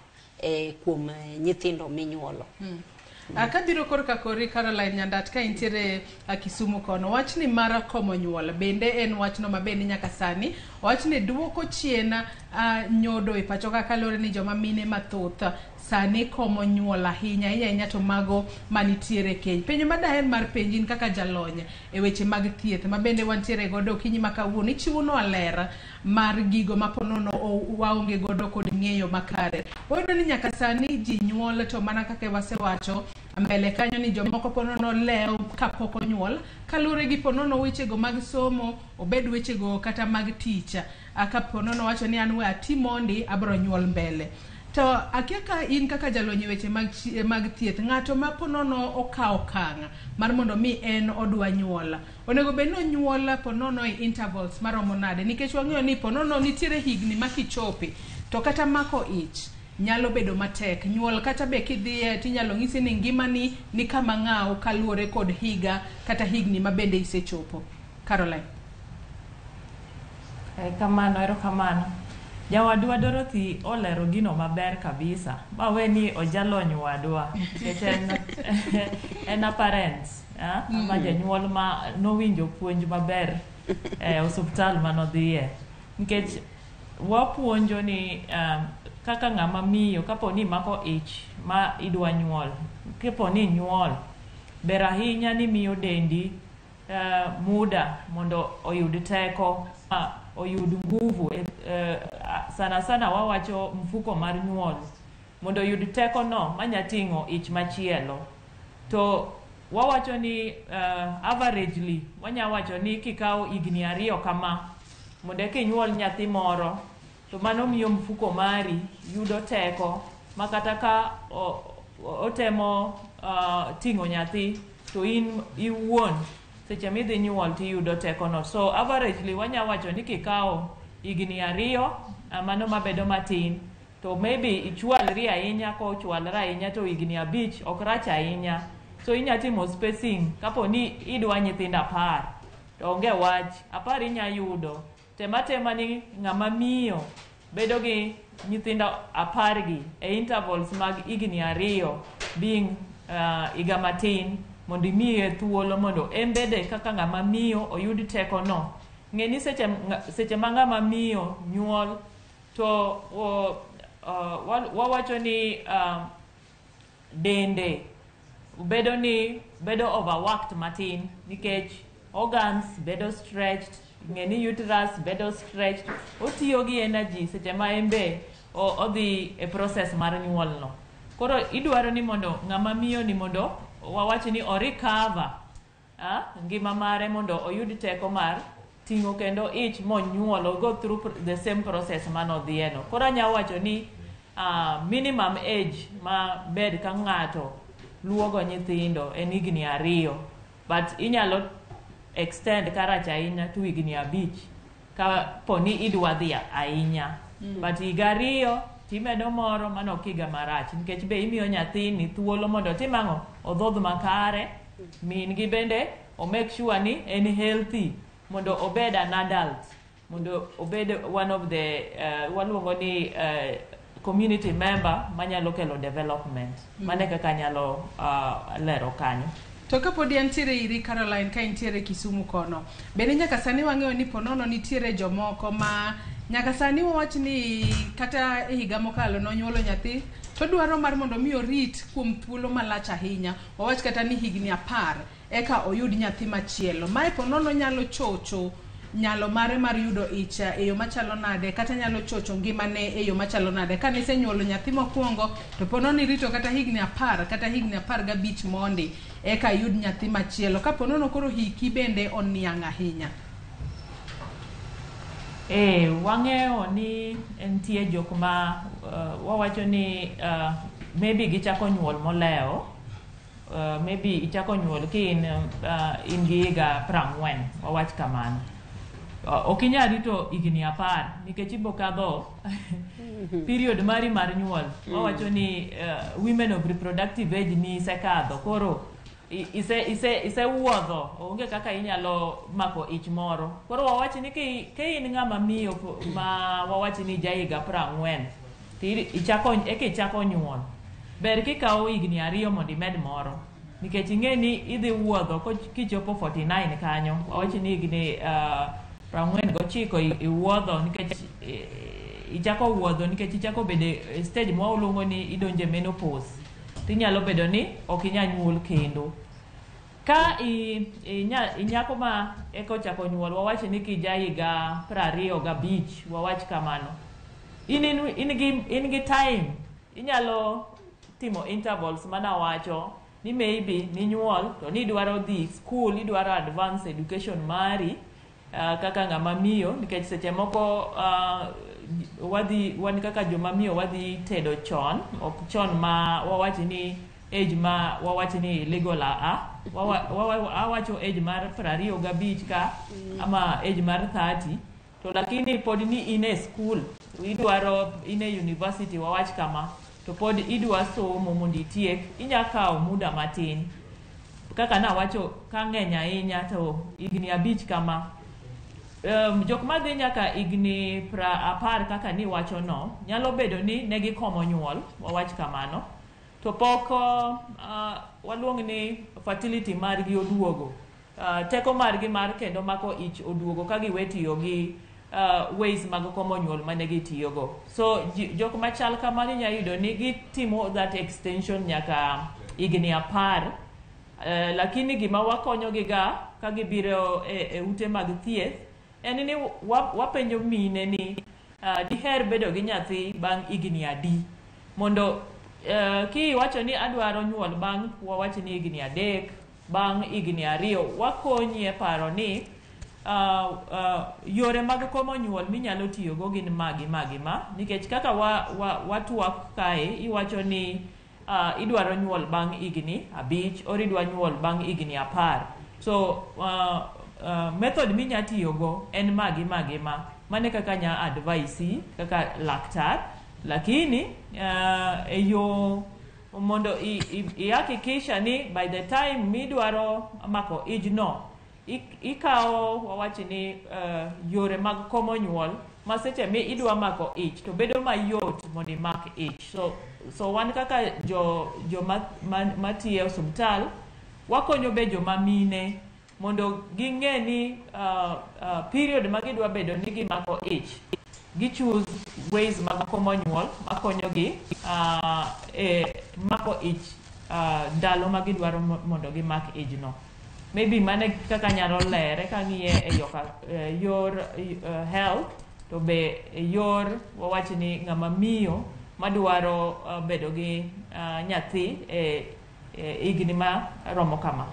[SPEAKER 3] kuom nyithindo minyuolo.
[SPEAKER 1] Kabiro korka kori Caroline Nyandat ka intiere Kisumu kono, wachni mara komo nyuol bende en wachno mabende nyaka sani wachni duoko chien nyodo e pacho ka kalore ni joma mine mathoth sani komo nyuol ahinya to mago manitiere keny. Penjo madaher mar penjin kaka jalony e weche mag thieth mabende wantiere godo kinyi makawuono, ichiwono alera mar gigo maponono waonge godo kod ng'eyo makare. Wayudo ni nyaka sani ji nyuol to mana kaka wasewacho mbele kanyo ni jomoko ponono lew kapok onyuol kalure gi ponono wechego mag somo, obed wechego kata mag tich. Ka ponono wacho ni an we atimondi abro nyuol mbele. To akia ka in kaka jalony weche mag thieth, ng'ato ma ponono okawo kang' mar mondo mi en odwa nyuola, onego bed no nyuola ponono e intervals maromo nade? Nikech wang'eyo ni ponono nitiere higni makichopi to kata mako ich nyalo bedo matek. Nyuol kata be kidhiye tinyalo ng'isi ni ngimani ni kama ng'aw kaluore kod higa kata higni mabende isechopo. Caroline.
[SPEAKER 4] Kamano, erokamano. Jawadwa Dorothy olero gino maber kabisa. Bawe ni ojalony wadwa. En a parents, ama janyuol ma nowinjo puonj maber osuptal manodhiye. Nikech wapuonjo ni kaka ng'ama miyo kapo ni mako ich ma idwa nyuol, kapo ni nyuol, ber ahinya ni miyo dendi muda mondo oyud teko, oyud nguvu. Sana sana wawacho mfuko mar nyuol mondo oyud teko no manyating'o ich machielo. To wawacho ni averagely wanyawacho ni kikawo higni 2 kama mondo kinyuol nyathi moro, to mano miyo mfuko mari yudo teko makata ka otemo ting'o nyathi to in iwuon seche midhi nyuol tiyudo teko no. So averagely wanyawacho ni kikawo higni 2 mano mabedo matin, to maybe ichwalri ahinya. Ko chwalra ahinya to higni 5 ok rach ahinya. So inyatimo spacing. Kapo ni idwa nyithindo 10 to onge wach, 10 inyayudo. Tema ni ng'ama miyo bedo gi nyithindo 10 gi e intervals mag higni 2 being higa matin mondo imiye thuolo mondo embede kaka ng'ama miyo oyud teko no. Ng'eni seche ma ng'ama miyo nyuol to wawacho ni dende bedo overworked matin nikech organs bedo stretched, ng'eni uterus bedo stretched, otiyo gi energy seche ma embe odhi e process mar nyuol no. Koro idwaro ni mondo ng'ama miyo ni mondo wawacho ni o recover ngima mare mondo oyud teko mar ting'o kendo ich monyuol, o go through the same process manodhiye no. Koro anya wacho ni minimum age ma bed ka ng'ato luogo nyithindo en higni 2, but inyalo extend karach ahinya to higni 5 ka poni idwa dhi ahinya. But higa 2 timedo moro mano kiga marach nikech be imiyo nyathini thuolo mondo timang'o odhodh makare, min gi bende o make sure ni en healthy mondo obed an adult, mondo obed one of the waluongo ni community member manyalo kelo development. Mane kaka nyalo lero kanyo.
[SPEAKER 1] To kapodi antiere iri Caroline ka intiere Kisumu kono, bende nyaka sani wang'eyo ni ponono nitiere jomoko ma nyaka sani wawach ni kata e higa mokalo nonyuolo nyathi to dwaro mar mondo mi orit kuom thuolo malach ahinya, wawach kata ni higni 10 eka oyud nyathi machielo. Mae ponono nyalo chocho nyalo mare mar yudo ich e yo machalo nade, kata nyalo chocho ngimane e yo machalo nade. Ka nisenyuolo nyathi mokwongo to ponono irito kata higni 10 kata higni 15 mondi eka yud nyathi machielo, ka ponono koro hiki bende oniang' ahinya.
[SPEAKER 4] Wang'eyo ni entie jok ma wawacho ni maybe gichako nyuol moleo, maybe ichako nyuol ki in gi higa 40, wawach kamano. Ok inyal rito higni 10 nikech ibo kadho period mari mar nyuol. Wawacho ni women of reproductive age ni isekadho, koro ise wuodho, onge kaka inyalo mako ich moro. Koro wawacho ni ke in ng'ama miyo ma wawacho ni ja higa 40 ichako nyuol, ber kikawo higni 2 mondo imed moro, nikech ing'e ni idhi wuodho kichopo 49 kanyo. Wawacho ni higni 49 iwuodho nikech ichako wuodho nikech ichako bede stage ma waluongo ni idonje menopause. Tinyalo bedo ni ok inyal nyuol kendo. Ka inyako ma eko chako nyuol, wawacho ni kija higa 25, wawach kamano, in gi time, inyalo timo intervals mana wacho ni maybe ni nyuol to ni dwaro dhi school, idwaro advance education mari kaka ng'ama miyo, nikech seche moko wan kaka joma miyo wadhi tedo chon, ok chon ma wawacho ni age ma wawacho ni legal wawacho age mar 25 ka ama age mar 30, to lakini pod ni in e school, idwaro in e university, wawach kama, to pod idwa somo mondo itiek, inyakawo muda matin. Kaka nawacho ka ng'eny ahinya to higni 5 kama. Jok madhi nyaka higni 10 kaka ni wacho no, nyalo bedo ni negi komo nyuol, wawach kamano, to pok waluong ni fertility margi oduogo, teko margi mar kendo mako ich oduogo ka giwe tiyo gi ways mag komo nyuol mane gitiyogo. So jok machal kamano inyalo yudo ni gitimo that extension nyaka higni 10, lakini gima wakonyogi ga ka gibiro e ute mag thieth en ni wapenjo mine ni diher bedo gi nyathi bang' higni 3, mondo kiwacho ni adwaro nyuol bang' wawacho ni higni 3, bang' higni 2, wakonyi e paro ni yore mag komo nyuol minyalo tiyogo gin magi ma, nikech kaka watwak kae, iwacho ni idwaro nyuol bang' higni 5 or idwa nyuol bang' higni 10. So method minya tiyogo en magi ma mane kaka nya advice kaka laktar, lakini yo mondo ihakikisha ni by the time midwaro mako age no, ikawo wawacho ni yore mag komo nyuol ma seche mi idwa mako ich to bedo mayot mondo imak ich. So wan kaka jo matiyo osuptal wakonyo be joma mine mondo ging'e ni period ma gidwa bedo ni gimako ich, gi choose ways mag komo nyuol makonyogi mako ich ndalo ma gidwaro mondo gimak ijno. Maybe mane kaka nyalo lere kang'iye e yor health, to be yor wawach ni ng'ama miyo madwaro bedo gi nyathi higni ma romo kama.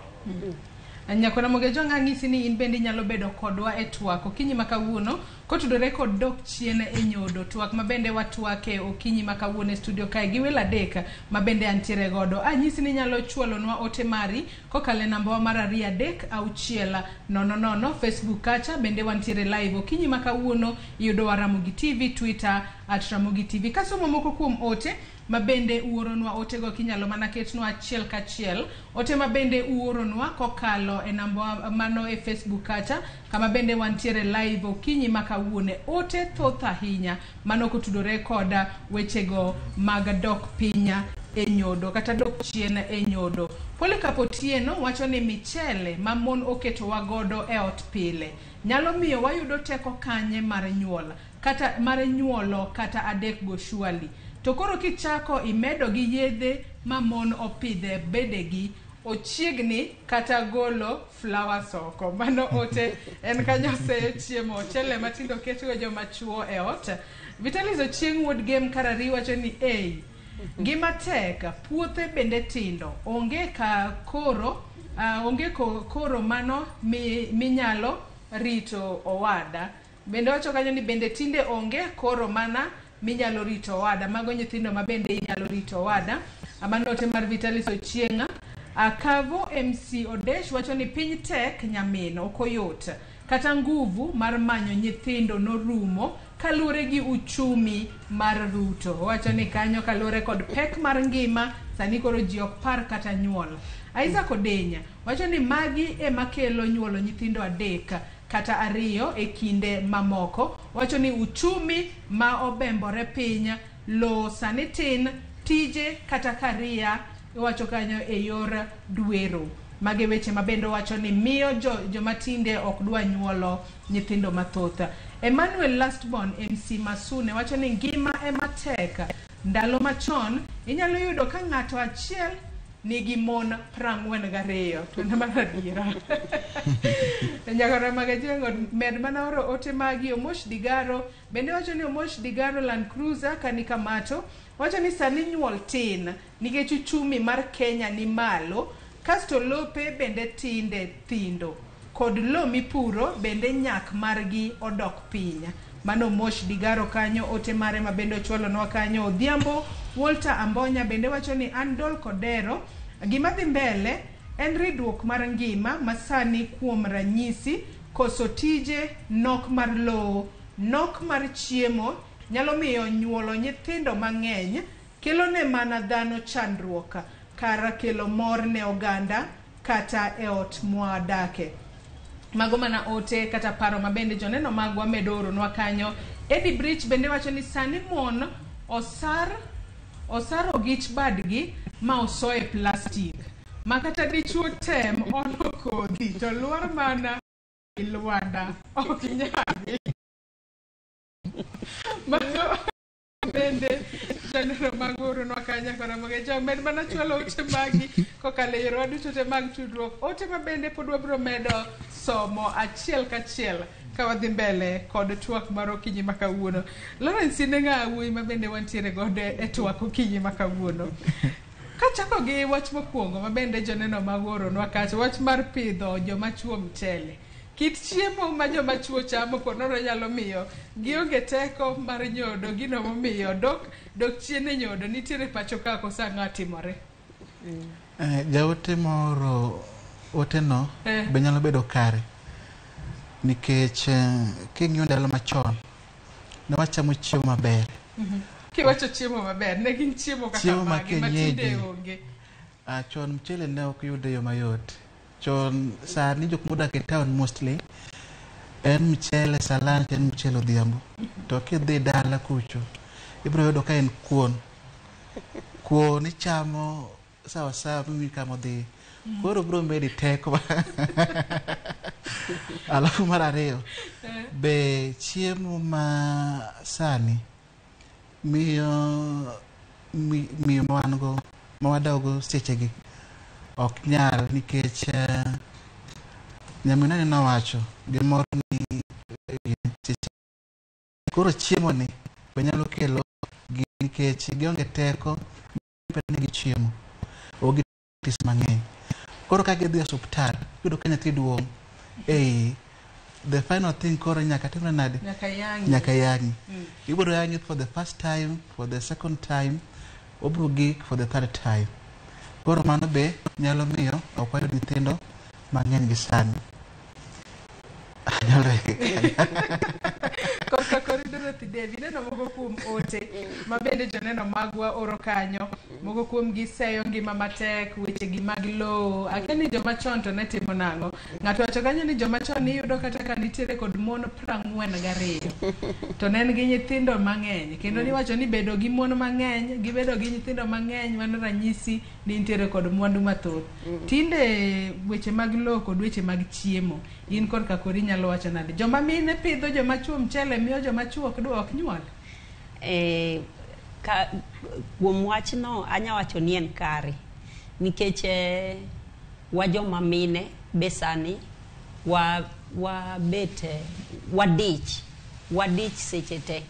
[SPEAKER 1] Nyakona Ramogi ng'isi ni in bende nyalo bedo kodwa e twak okinyi ma kawuono kotudore kod dok chien e nyodo, twak ma bende watwake okinyi ma kawuono e studio kae gi welo adek ma bende antiere godo. Anyisi ni nyalo chwalonwa ote mari kokale namba wa mar 236000 Facebook kacha bende wantiere live okinyi ma kawuono yudo wa Ramogi TV, Twitter @Ramogi TV. Kasomo moko kuom ote ma bende uoronwa otego kinyalo mana ketnwa achiel kachiel, ote ma bende uoronwa kokalo e namba mano e Facebook kacha kama bende wantiere live okinyi ma kawuono. Ote thoth ahinya mano kotudore koda wechego mag dok pinya e nyodo kata dok chien e nyodo. Polycarp Otieno wacho ni michele ma mon oketo wagodo e ot pile nyalo miyo wayudo teko kanye mar nyuol kata mar nyuolo kata adek go shwali. To koro kichako imedo gi yedhe ma mon opidhe bedegi ochiegni kata golo flower soko. Mano ote en kanyo se chiemo chele matindo keto joma chuo e ot. Vitalis Ochieng Wood Game Karari wacho ni gima tek puothe bende tindo onge ka koro koro mano minyalo rito owada. Bende wacho kanyo ni bende tinde onge koro mana minyalo rito wada, mago nyithindo ma bende inyalo rito wada. Amanote mar Vitalis Ochienga. Akavo MC Odesh wacho ni piny tek nyamin okoyot kata nguvu mar manyo nyithindo norumo kalure gi uchumi mar Ruto. Wacho ni kanyo kalure kod pek mar ngima sani koro ji ok par kata nyuol. Isaac Odenya wacho ni magi makelo nyuolo nyithindo adek kata ariyo e kinde mamoko. Wacho ni uchumi ma obembore piny, lo sani tin, tije kata karia wacho kanyo e yor dwero. Mage weche mabendo wacho ni miyo jomatinde ok dwa nyuolo nyithindo mathoth. Emmanuel Lastborn MC Masune wacho ni ngima matek. Ndalo machon inyalo yudo ka ng'ato achiel nigi mon 42 to nama radira. Nyakona magajengo med mana oro ote magi. Omosh Digaro bende wacho ni Omosh Digaro Land Cruiser kanika mato wacho ni sani nyuol tin nikech uchumi mar Kenya ni malo, kasto lope bende tinde thindo kod lo mipuro bende nyak margi odok pinya. Mano Omosh Digaro kanyo ote mare ma bende chwalo nwa kanyo. Odhiambo Walter Ambonya bende wacho ni Andol Kodero gima dhi mbele en ridruok mar ngima masani kuom ranyisi koso tije, nok mar lowo, nok mar chiemo nyalo miyo nyuolo nyithindo mang'eny kelo ne mana dhano chandruok kara kelo mor ne oganda kata e ot mwadake. Mago mana ote kata paro mabende joneno magwa medoro nwa kanyo. Eddie Bridge bende wacho ni sani mon osar ogich badgi ma osoe plastic makata dichuo tem ono kodhi to luor mana ilwanda ok nyagi. Mago bende joneno magoro nwa kanya kora Ramogi med mana chwalo ote magi kokale yoro waduto te mag tudruok. Ote ma bende pod wabro medo somo achiel kachiel ka wadhi mbele kod twak mar okinyi ma kawuono. Lawrence Nenga wuoyi ma bende wantiere godo e twak okinyi ma kawuono. Kachako gi wach mokwongo ma bende joneno magoro nwa kacha, wach mar pidho joma chuo mchele. Kit chiemo ma joma chuo chamo ponoro nyalo miyo gionge teko mar nyodo, gino momiyo dok chien e nyodo nitiere pacho ka kosa ng'atimore.
[SPEAKER 2] Jaote moro oteno be nyalo bedo kare nikech king'iyo ndalo machon ne wachamo chiemo maber.
[SPEAKER 1] Kiwacho chiemo maber ne gin chiemo kaka magi matinde onge.
[SPEAKER 2] Chon mchele ne ok yude yo mayot. Chon sani jok modak e town mostly en mchele salan, en mchele odhiambo. To kidhi dala kucho ibro yudo ka en kuon ichamo sawa sawa mimi kama dhi koro bro medi teko alafu mar ariyo be chiemo ma sani miyo mango mawadogo sechegi ok nyal nikech nyaminani nowacho gimoro ni koro chiemo ni be nyalo kelo nikech gionge teko nigi chiemo ogi tis mang'eny koro ka gidhi e osuptal yudo ka nyathi duong' the final thing koro nyaka timre nade nyaka yangi ibiro yangi for the first time, for the second time, obro gik for the third time. Koro mano be nyalo miyo ok wayud nyithindo mang'eny gi sani.
[SPEAKER 1] Korka koridoro tidevi neno mogo kuom ote mabende joneno magwa oro kanyo mogo kuom giseyo ngima matek weche gi mag lowo akeni joma chon to ne timo nang'o ng'ato wacho kanyo ni joma chon niyudo kata ka nitiere kod mon 42 to ne en gi nyithindo mang'eny kendo niwacho ni bedo gi mon mang'eny gibedo gi nyithindo mang'eny mano ranyisi ni nitiere kod mwandu mathoth tinde weche mag lowo kod weche mag chiemo in korka kori nyalo wacho nade joma mine pidho joma chuo mchele miyo joma chuo ok nyuol
[SPEAKER 3] kuom wachno anya wacho ni en kare nikech wa joma mine besani wadich seche te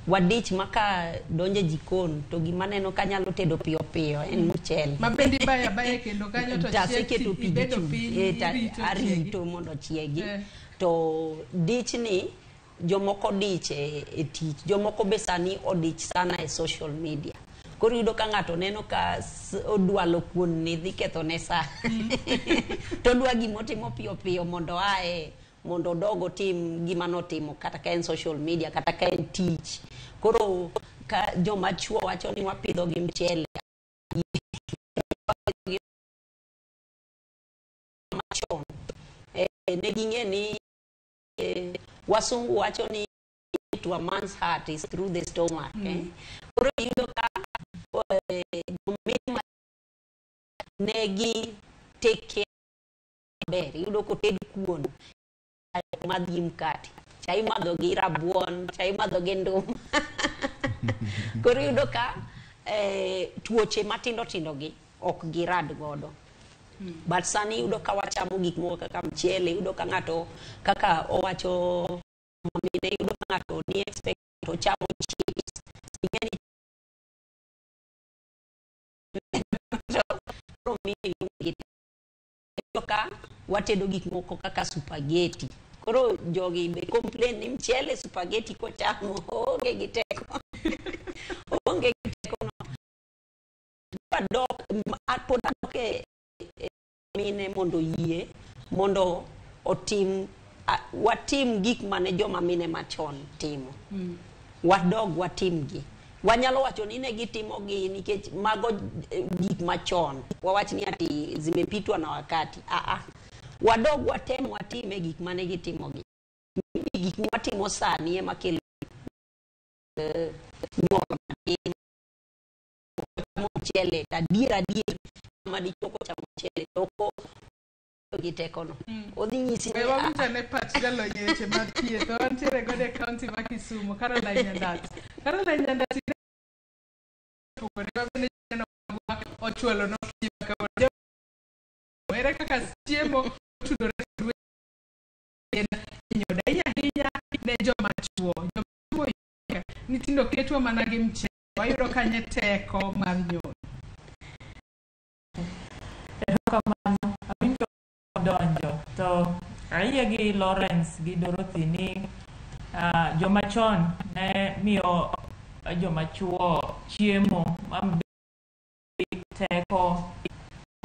[SPEAKER 3] wadich maka donje jikon to gima neno kanyalo tedo piyo piyo en mchele
[SPEAKER 1] mabendi baya kendo kanyo to
[SPEAKER 3] taseketo pii arito mondo chiegi to dich ni jomoko dich e tich jomoko besani odich sana e social media koro yudo ka ng'ato neno ka odwalo kuon ni dhi ketho ne sa to dwa gimotimo piyo piyo mondo ae mondo dogo tim gima notimo kata ka en social media kata ka en tich koro ka joma chuo wacho ni wapidho gi mchele machon ne ging'e ni wasungu wacho ni to a man's heart is through the stomach koro yudo ka negi take care ber yudo ko ted kuon madhi mkati chai madho gi rabuon chai madho gi ndum koro yudo ka tuoche matindo tindo gi ok girad godo but sani yudo ka wachamo gik moko kaka mchele yudo ka ng'ato kaka owacho mamine yudo ka ng'ato ni expect to chamo chips ingeni yudo ka watedo gik moko kaka spaghetti koro jogi be complain ni mchele spaghetti ko chamo onge giteko onge giteko no padok apodoke mine mondo yie mondo otim watim gik mane joma mine machon timo wadog watim gi wanyalo wacho ni ne gitimo gi nikech mago gik machon wawach ni ati zimepitwa na wakati wadog watime gik mane gitimo gi gik matimo sani ema kelo mchele adier madichoko cha mchele toko giteko no odhi nyisi
[SPEAKER 1] ni wabuta ne patch galo nyeche matie to antiere gode county ma Kisumu Caroline Nyandat ko ne wabene no ochuelo no ka era kaka chiemo tudore nyodo hinya ne joma chuo nitindo ketwa mana gi mchele wayudo kanye teko mar nyodo
[SPEAKER 4] kamano awinjo donjo to ayie gi Lawrence gi Dorothy ni joma chon ne miyo joma chuo chiemo mambe teko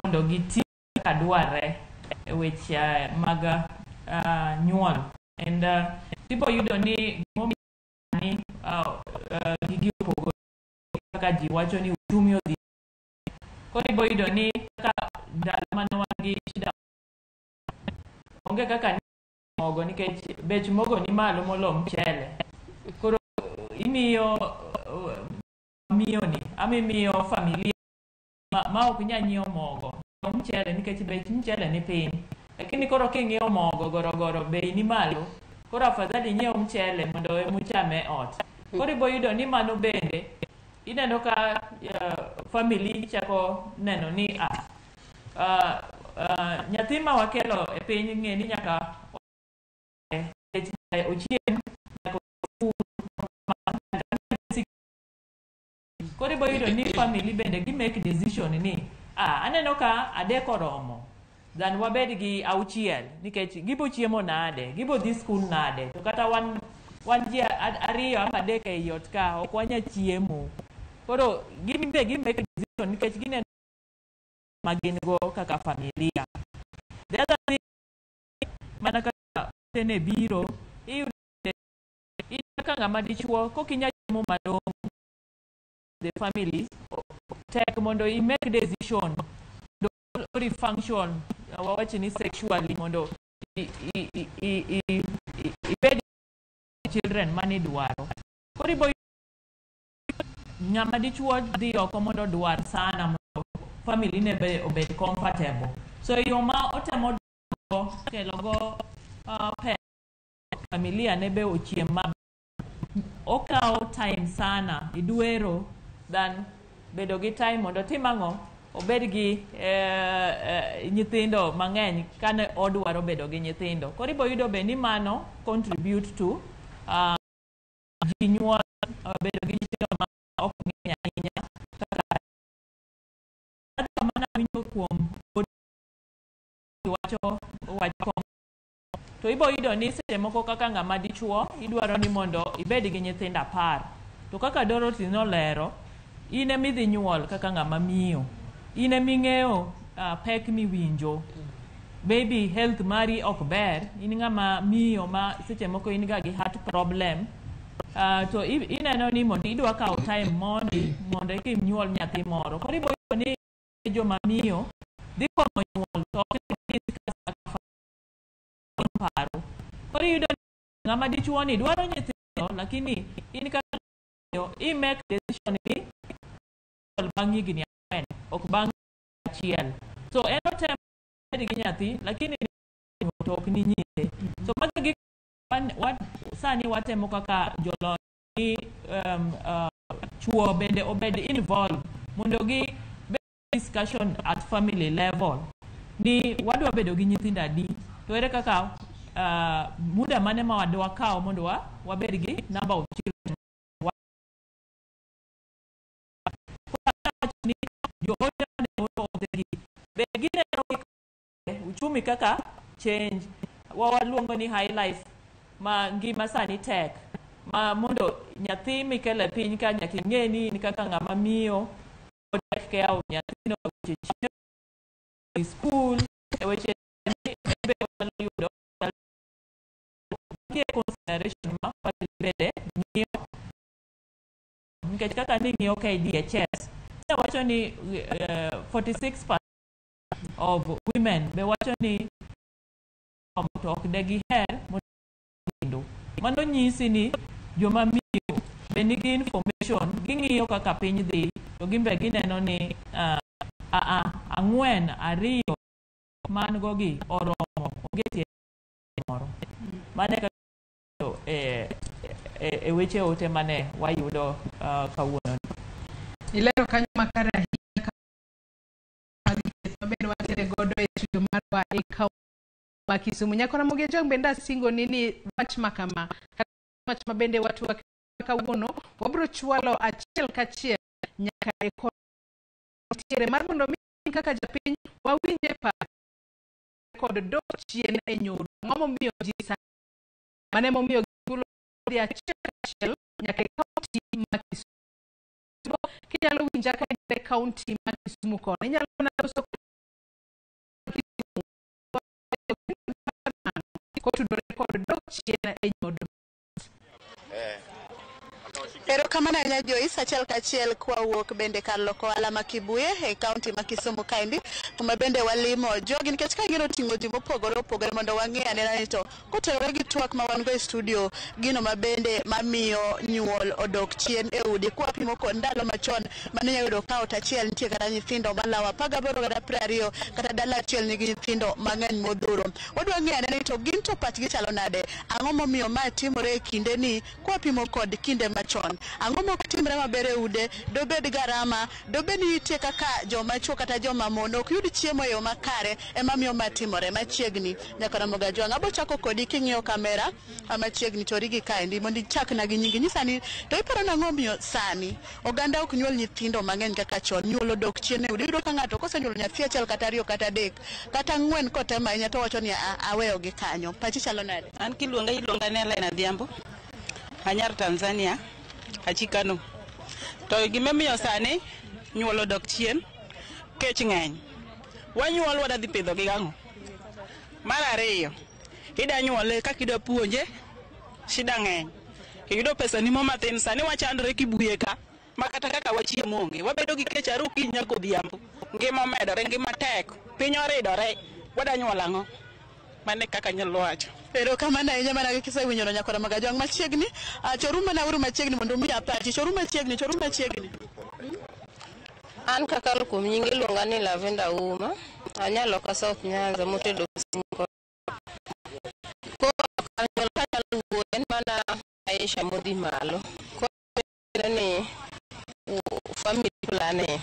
[SPEAKER 4] mondo giti kadware e weche mag nyuol and tipo yudo ni ni gigi pogo kaka ji wacho ni uchumi odhi koro ibo yudo ni kaka ndalo mane wan gi shida onge kaka mogo nikech bech mogo ni malo molo mchele koro imiyo miyo familia ma ok nya nyiewo mogo mchele nikech bech mchele ni piny, lakini koro king'iewo mogo gorogoro bei ni malo, koro afadhali nyiew mchele mondo muchame ot. Koro ibo yudo ni mano bende ineno ka family chako neno ni nyathi ma wakelo e piny ng'e ni nyaka ochiem, koro ibo yudo ni family bende gi make decision ni aneno ka adek oromo than wabed gi auchiel, nikech gibo chiemo nade, gibo dhi skul nade, to kata wan ji ariyo ama adek ei ot ka ok wanya chiemo. Koro gimbe gi make decision nikech gineno magin go kaka familia. The other thing, mana kaka tene biro ka ng'ama dichuo kokinya chiemo malong'o, the family tek mondo i make decision do function wawachi ni sexually mondo ibed children mani dwaro. Koro ibo ng'ama dichuo dhi oko mondo dwar sana mondo family ne be obed comfortable. So yo ma otemo kelo go familia ne be ochiem ma okao time sana idwero than bedo gi time mondo timang'o obed gi nyithindo mang'eny kane odwaro bedo gi nyithindo. Koro ibo yudo be ni mano contribute to ji nyuol bedo gi nyithindo ma ok ng'eny ahinya kaka mana winjo kuom wacho to ibo yudo ni seche moko kaka ng'ama dichuo idwaro ni mondo ibed gi nyithindo 10, to kaka Dorothy nolero, in emidhi nyuol kaka ng'ama miyo, in eming'eyo pek miwinjo, maybe health mari ok ber, in ng'ama miyo ma seche moko in ga gi heart problem, to ineno ni mondo idwa kawo time mondo nyuol nyathi moro. Koro ibo yudo ni joma miyo dhi komo nyuol to ok paro. Koro yudo ng'ama dichuo ni dwaro nyithindo, lakini in kaka i make decision ni bang' higni 4 ok bang' achiel. So en otem gi nyathi lakini to ok ni nyise. So magi sani watemo kaka jolony ni chuo bende obed involved mondo gi discussion at family level ni wadwa bedo gi nyithindo adi, to ere kaka muda mane ma wadwa kawo mondo wabed gi number of children. Uchumi kaka change, waluongo ni high life ma ngima sani tek, ma mondo nyathi mikele piny ka nyaka ing'e ni kaka ng'ama miyo odak ke au nyathino weche school weche be yudo consideration ma bede ng'iyo nikech kaka ni ng'iyo KDHS wacho ni 46% of women be wacho ni to ok de giher mondo mano nyisi ni joma miyo be nigi information, ging'iyo kaka piny dhi to gimbe gineno ni 4, 2 man go gi oromo onge moro mane ka weche ote mane wayudo kawuono.
[SPEAKER 1] Ilero kanyo makare ahinya maber watere godo e studio marwa e kaunti Kisumu. Nyako Ramogi jong benda singo nini wach makama wach mabende watu kawuono wabro chwalo achiel kachiel nyaka e tiere mar mondo mi kaka japiny wawinje pa kod dok chien e nyodo ng'amo miyo ji sa mane momiyo gulo di achiel kachiel nyaka e kaunti ma Kisumu. Kinyalo winja ka e kaunti ma Kisumu kono inyalo na loso kotudore kod dok chien e nyodo.
[SPEAKER 6] Erokamano ahinya Joyce, achiel kachiel kwa wuok bende kar loko ohala ma Kibuye e kaunti ma Kisumu kaendi, kuma bende walimo jogi nikech ka gino ting'o ji mopogore opogore mondo wang'e anena ni to kotenore gi twak ma wan go e studio, gino ma bende mamiyo nyuol odok chien e udi kwa pimo kod ndalo machon mane yudo ka ot achiel nitie kata nyithindo malawa 18 kata 20 kata dala achiel nigi nyithindo mang'eny modhuro. Wadwa ng'e anena ni to gin to pachgi chalo nade, ang'o momiyo ma timore e kinde ni kwa pimo kod kinde machon, ang'o mok timre maber e ude, dobed garama, dobed ni nitie kaka joma chuo kata joma mon ok yud chiemo e yo makare emamiyo ma timore machiegni. Nyaka Ramogi Ajwang', abo chako kodi king'iyo kamera machiegni to rigi kaendi mondo ichakna gi nyingi. Nyisa ni to iparo nang'o miyo sani oganda ok nyuol nyithindo mang'eny kaka chon, nyuol odok chien e udi. Iyudo ka ng'ato kosenyuolo nyathi achiel kata 2 kata 3 kata 4 kotemo ahinya to wacho ni aweyo gi kanyo. Pachi chalo nade?
[SPEAKER 7] An iluonga ne Elena Dhiambo, anyar Tanzania, achikano. To gimemiyo sani nyuol odok chien, kech ng'eny. Wanyuol wada dhi pidho gi gang'o. Mar ariyo, ida nyuole kaka ida puonje, shida ng'eny. Iyudo pesa ni mo matin, sani wachandore Kibuye ka, makata kaka wachiemo onge. Wabedo gi kech aru kiny nyaka odhiambo. Ngima omedore, ngima tek, piny oridore, wada nyuol ang'o. Mane kaka nyalo wacho.
[SPEAKER 6] Erokamano ahinya mana kisewinjo nyaka Ramogi Ajwang' machiegni. Choruma na uru machiegni mondo mi apachi. Choruma machiegni.
[SPEAKER 8] An kakalo kuom nyinge iluonga ni Lavenda Uma, anyalo ka South Nyanza motedo singo. Kanyalo wuoyen mana Aisha modhi malo. Koro ni family planning.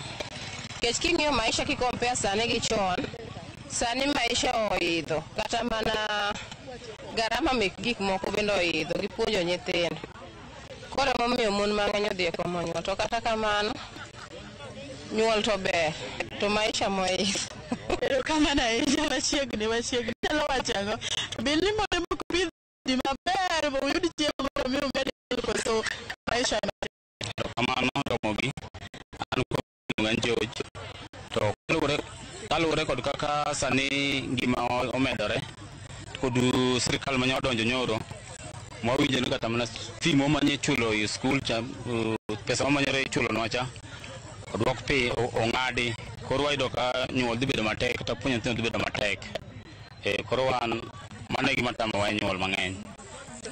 [SPEAKER 8] Kech king'iyo maisha kikompea sani gi chon, sani maisha oidho, kata mana garama mek gik moko bende oidho gi puonjo nyithindo. Koro momiyo mon mang'eny odhi e komo nyuol, to kata kamano nyuol to ber, to maisha moidho.
[SPEAKER 6] Erokamano ahinya machiegni. Nyalo wacho ang'o? Bili mondo moko pidhi maber bo yud chiemo mondo mi omed koso maisha.
[SPEAKER 9] Erokamano Ramogi, an kod George. To kaluwore kod kaka sani ngima omedore kod sirkal manya odonjo nyoro, mwawinjo ni kata mana fee manye chulo e skul cha, pesa manyore chulo nwacha odwok pi ong'adi. Koro wayudo ka nyuol dhi bedo matek kata puonjo nyithindo dhi bedo matek. Koro wan mane gima tamowa nyuol mang'eny.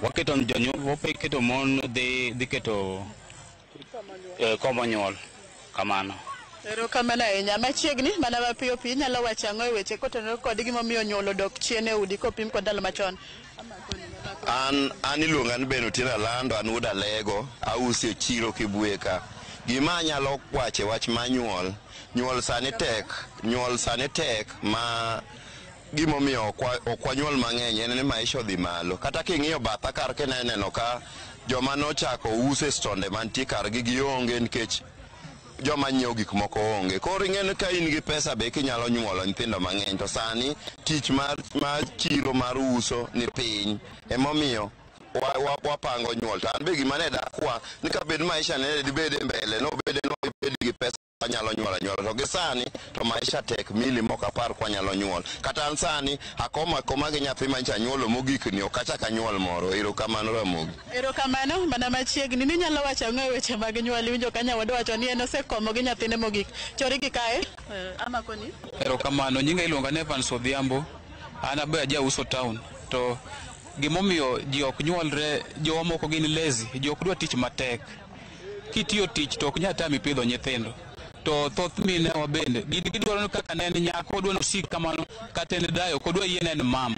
[SPEAKER 9] Waketo mon dhi keto komo nyuol kamano.
[SPEAKER 6] Erokamano ahinya machiegni mana mapiyo piyo. Nyalo wacho ang'o e weche kotenore kod gimomiyo nyuol odok chien e udi kopim kod ndalo machon?
[SPEAKER 10] An iluonga ni Benotina Lando, an wuod Alego, ausi e chiro Kibuye ka. Gima nyalo wache wach ma nyuol sani tek ma gimomiyo ok wanyuol mang'eny en ni maisha odhi malo. Kata king'iyo batha kar kineno ka joma nochako use stonde mantie kar gi gionge nikech joma nyiewo gik moko onge. Koro ing'eni ka in gi pesa be kinyalo nyuolo nyithindo mang'eny, to sani tich mar chiro mar uso ni piny emomiyo wapango nyuol. To an be gima ne dakwa ni ka bed maisha ne dibed mbele, no bed gi pesa nyalo nyuolo to gi sani to maisha tek mili mok apar kwa nyalo nyuol. Kata an sani akoma gi nyathi mancha nyuolo mogikni ok achaka nyuol moro. Erokamano Ramogi.
[SPEAKER 6] Erokamano mana machiegni. Ni nyalo wacho ang'o e weche mag nyuol? Iwinjo ka nyawadwa wacho ni en osekomo gi nyathine mogik. Chori gi kae ama koni?
[SPEAKER 9] Erokamano. Nyinga iluonga ni Evans Odhiambo, an abe aja uso town. To gimomiyo ji ok nyuolre, jowa moko gin lazy, ji ok dwa tich matek. Kitiyo tich to ok nyal tami pidho nyithindo. To thoth mine wa bende gidwaro kaka ne en nyako, odwa nosik kamano kata en dayo, kodwa yien en mama.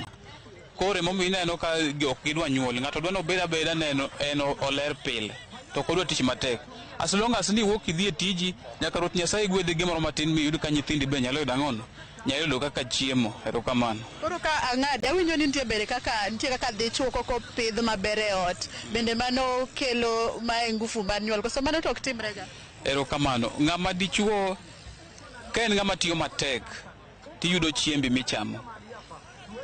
[SPEAKER 9] Koro momiyo ineno ka ok gidwa nyuol, ng'ato dwa nobed abeda neno en oler pile, to kodwa tich matek. As long as ni wuok idhi e tiji, nyaka Ruoth Nyasaye gwedhi gimoro matin miyud ka nyithindi be nyalo yudo ang'ono, nyalo yudo kaka chiemo. Erokamano.
[SPEAKER 6] Koro ka ang'ade awinjo ni nitie kaka dichuo koko pidh maber e ot, bende mano kelo mae ngufu mar nyuol, koso mano to ok timre ga?
[SPEAKER 9] Erokamano. Ng'ama dichuo ka en ng'ama tiyo matek tiyudo chiembi michamo,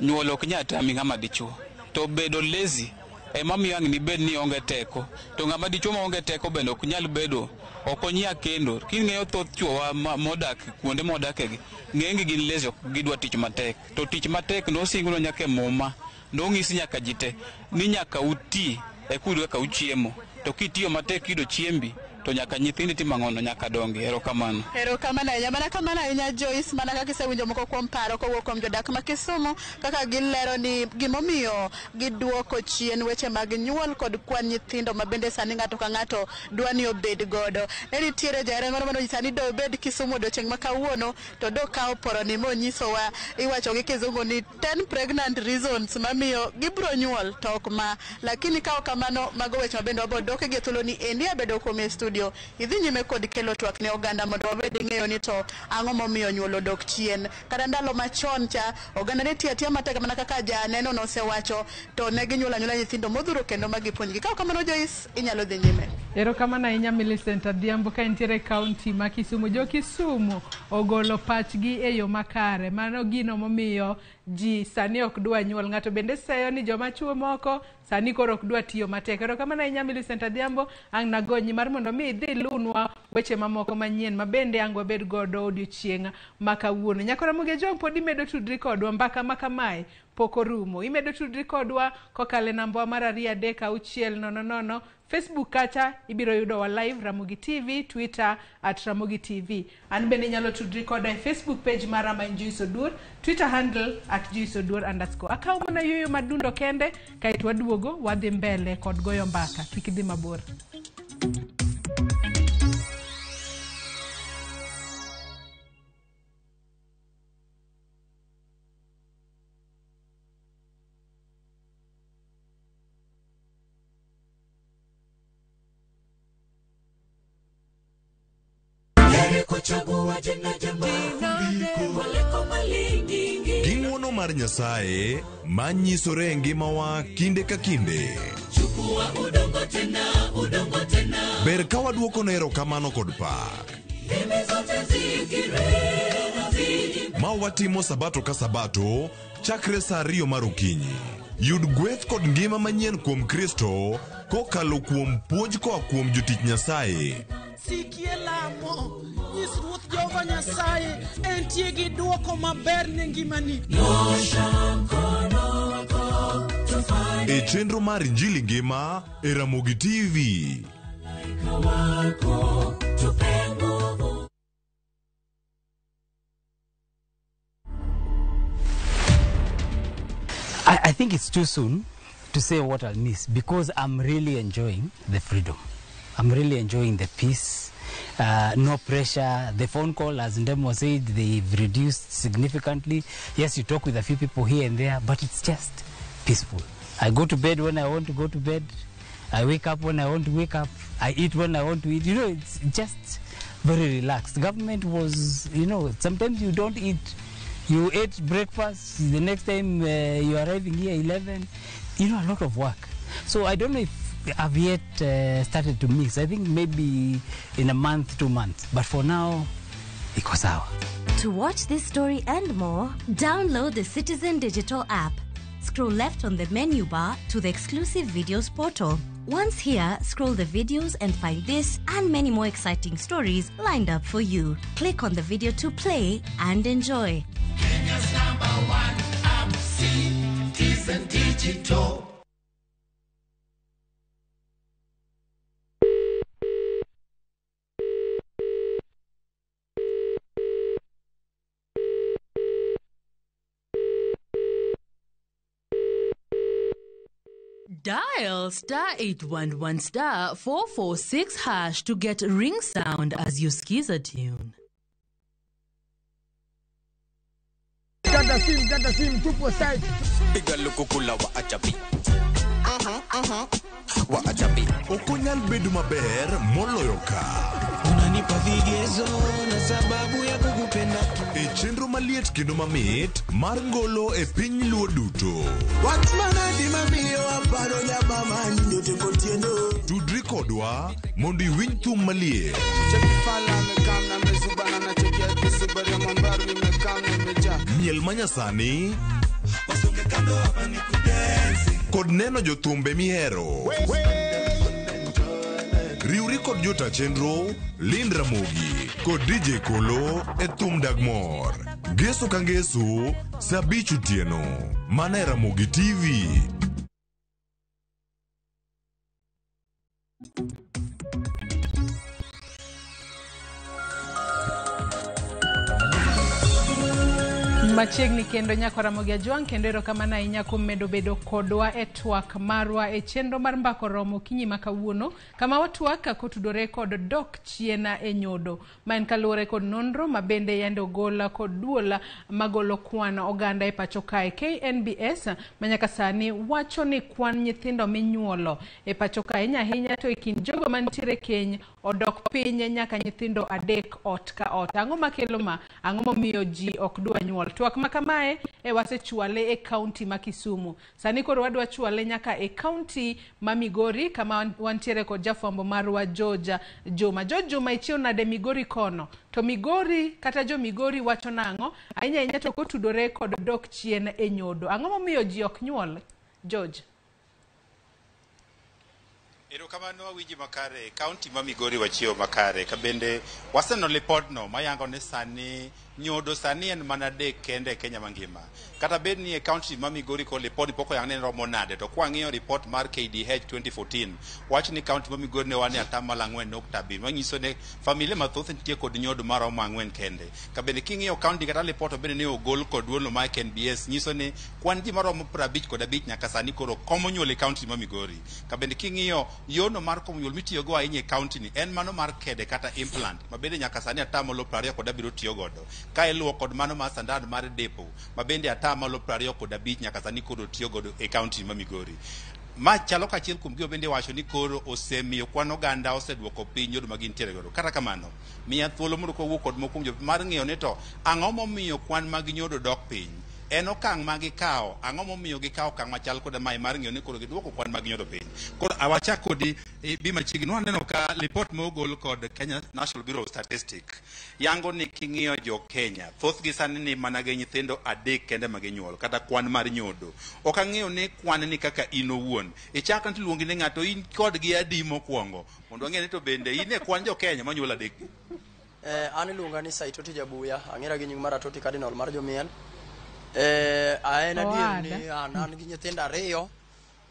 [SPEAKER 9] nyuol ok nyal tami ng'ama dichuo. To bedo lazy emamiyo ang' ni bed ni onge teko, to ng'ama dichuo ma onge teko bende ok nyal bedo, ok onyia kendo. King'eyo thoth chuowa modak kuonde modakegi ng'engi gin lazy, ok gidwa tich matek. To tich matek nosingo nyaka e muma, nong'isi nyaka jite ni nyaka uti e kuyud kaka uchiemo. to kitiyo matek yudo chiembi to nyaka nyithindi timang'ono nyaka dongi. Erokamano.
[SPEAKER 6] Erokamano ahinya. Mana kamano ahinya Joyce, mana kaka isewinjo moko kuom paro kowuok kuom jodak ma Kisumu kaka gilero ni gimomiyo giduoko chien weche mag nyuol kod kwan nyithindo ma bende sani ng'ato ka ng'ato dwa ni obed godo. Ne nitiere jare moro mano sani do bed Kisumu odiochieng' ma kawuono to do kawo poroni monyisowa iwacho gi kizungu ni 10 pregnant reasons mamiyo gibro nyuol to ok ma, lakini kawo kamano mago weche ma bende wabodok gi thuolo ni endi abedo kuom e studio idhi nyime kod kelo twak ne oganda mondo wabed ng'eyo ni to ang'o momiyo nyuol odok chien. Kata ndalo machon cha oganda ne tiya matek mana kaka janeno nosewacho to ne ginyuolo anyuola nyithindo modhuro kendo magipuonjgi. Kawo kamano Joyce inyalo dhi nyime.
[SPEAKER 1] Erokamano ahinya Millicent Adhiambo ka entiere kaunti ma Kisumu. Jo Kisumu ogolo pachgi e yo makare. Mano gino momiyo ji sani ok dwa nyuol. Ng'ato bende seyo ni joma chuo moko sani koro ok dwa tiyo matek. Erokamano ahinya Millicent Adhiambo, ang' nagonyi mar mondo mi idhi lunwa weche mamoko manyien ma bende ang' wabed godo odiochieng' ma kawuono. Nyako Ramogi Jong pod imedo tudri kodwa mbaka ma kamae pok orumo. Imedo tudri kodwa kokalo e namba mar 23600. Facebook kacha ibiro yudo wa live Ramogi TV, Twitter @Ramogi TV. An bende nyalo tudri koda e Facebook page mara ma Joyce Odur, Twitter handle @JoyceOdur_. Akaw mana yuyo madundo kende kaito waduogo wadhi mbele kod goyo mbaka. Kik idhi mabor.
[SPEAKER 11] Ging'wono mar Nyasaye manyisore e ngimawa kinde ka kinde. Ber ka waduoko ne erokamano kod pak. Ma watimo sabato ka sabato chakre sa 2 mar okinyi. Yud gweth kod ngima manyien kuom Kristo kokalo kuom puonj koa kuom jotich Nyasaye.
[SPEAKER 12] Sikie lamo, nyis Ruoth Jehova Nyasaye entie gi duoko maber ne ngimani.
[SPEAKER 11] E chenro mar Injili ngima e Ramogi TV.
[SPEAKER 13] I think it's too soon to say what I'll miss because I'm really enjoying the freedom. I'm really enjoying the peace, no pressure. The phone call, as Ndemo said, they've reduced significantly. Yes, you talk with a few people here and there, but it's just peaceful. I go to bed when I want to go to bed. I wake up when I want to wake up. I eat when I want to eat. You know, it's just very relaxed. Government was, you know, sometimes you don't eat. You ate breakfast, the next time you are arriving here 11, you know, a lot of work. So I don't know if I've yet started to mix. I think maybe in a month, 2 months. But for now, iko sawa.
[SPEAKER 14] To watch this story and more, download the Citizen Digital app. Scroll left on the menu bar to the exclusive videos portal. Once here, scroll the videos and find this and many more exciting stories lined up for you. Click on the video to play and enjoy.
[SPEAKER 15] Kenya's #1 app, Citizen Digital.
[SPEAKER 16] Dial *811 *446# to get ring sound as your skiza tune.
[SPEAKER 15] Kata sim tupo side.
[SPEAKER 11] Piga lukukula wa achabi. Wa achabi. Okonyal bedu maber moloyo ka.
[SPEAKER 15] Unanipa vigezo na sababu ya kukupenda tu.
[SPEAKER 11] E chenro maliet kendo mamit mar ngolo e piny luo duto.
[SPEAKER 15] Wat mana di mamiyo aparo nyama manjo teko tiendo.
[SPEAKER 11] Tudri kodwa mondo iwinj thum maliet.
[SPEAKER 15] Chakifala mekam na mezubana na chekia kisubari ya mambaru ni mekam na meja.
[SPEAKER 11] Miel manyasani kod neno jothumbe mihero. Riuri kod jota chenro Lind Ramogi kod DJ Kolo e thum Dagmor. Ngeso ka ngeso sabichu tieno. Mana e Ramogi TV.
[SPEAKER 1] Machiegni kendo nyako Ramogi Ajwang' kendo erokamano ahinya kuom medo bedo kodwa e twak marwa e chenro mar mbako romo kinyi ma kawuono kama watwak kotudore kod dok chien e nyodo ma en kaluwore kod nonro ma bende yande ogola kod duola magolo kwan oganda e pacho kae. KNBS manyaka sani wacho ni kwan nyithindo minyuolo e pacho kae ahinya to e kind jogo mantiere keny odok piny nyaka nyithindo 3 ot ka ot. Ang'o makelo ma? Ang'o momiyo ji ok dwa nyuol? Twak ma kamae wasechwale e kaunti ma Kisumu. Sani koro wadwa chwale nyaka e kaunti ma Migori kama wantiere kod jafwambo marwa George Juma ichiew nade Migori kono. To Migori kata jo Migori wacho nang'o? Ahinya to kotudore kod dok chien e nyodo. Ang'o momiyo ji ok nyuol? George.
[SPEAKER 17] Erokamano wawinji makare, kaunti ma Migori wachiew makare, kabende waseno lipodno mayango ni sani nyodo sani en mana dek kende Kenya mangima. Kata bed ni e kaunti ma Migori ko lipod poko yang ne romo nade, to kwang'iyo report mar KDH 2014, wach ni kaunti ma Migori ne wane atamalo 4.7, manyiso ne familia mathoth nitie kod nyodo maromo 4 kende. Kabende king'iyo kaunti kata report bende ne ogol kod duolo ma KNBS, nyiso ni kwan ji maromo 55 nyaka sani koro komo nyuol e kaunti ma Migori. Kabende king'iyo yono mar komo nyuol mitiyo go ahinya e kaunti ni en mano mar kede kata implant, mabende nyaka sani atamalo 27 tiyo godo. Ka iluwo kod mano mar standard mar depo, mabende atamalo 25 nyaka sani koro tiyo godo e kaunti ma Migori. Ma chalo kachiel kuom gigo bende wacho ni koro osemiyo kwan oganda oseduoko piny yodo magin tiere godo. Kata kamano, miya thuolo mondo kowuok kod moko mar ng'iyo ni to ang'o momiyo kwan mag nyodo dok piny. En okang' ma gikawo, ang'o momiyo gikawo okang' machal koda mae mar ng'iyo ni koro giduoko kwan mag nyodo piny. Koro awachak kodi bi machiegni waneno ka report mogol kod Kenya National Bureau of Statistics yango ni king'iyo jo Kenya thoth gi sani ni mana gi nyithindo 3 kende ma ginyuol kata kwan mar nyodo. Ok ang'eyo ni kwan ni kaka in owuon ichako ni luongi ni ng'ato in kod gi adi mokwongo mondo ang'e ni to bende in e kwan jo Kenya manyuol 3.
[SPEAKER 18] An iluonga ni Saitoti Jabuya, ang'era gi nying mar Atoti Cardinal mar Jomiel. En adier ni an gi nyithindo 2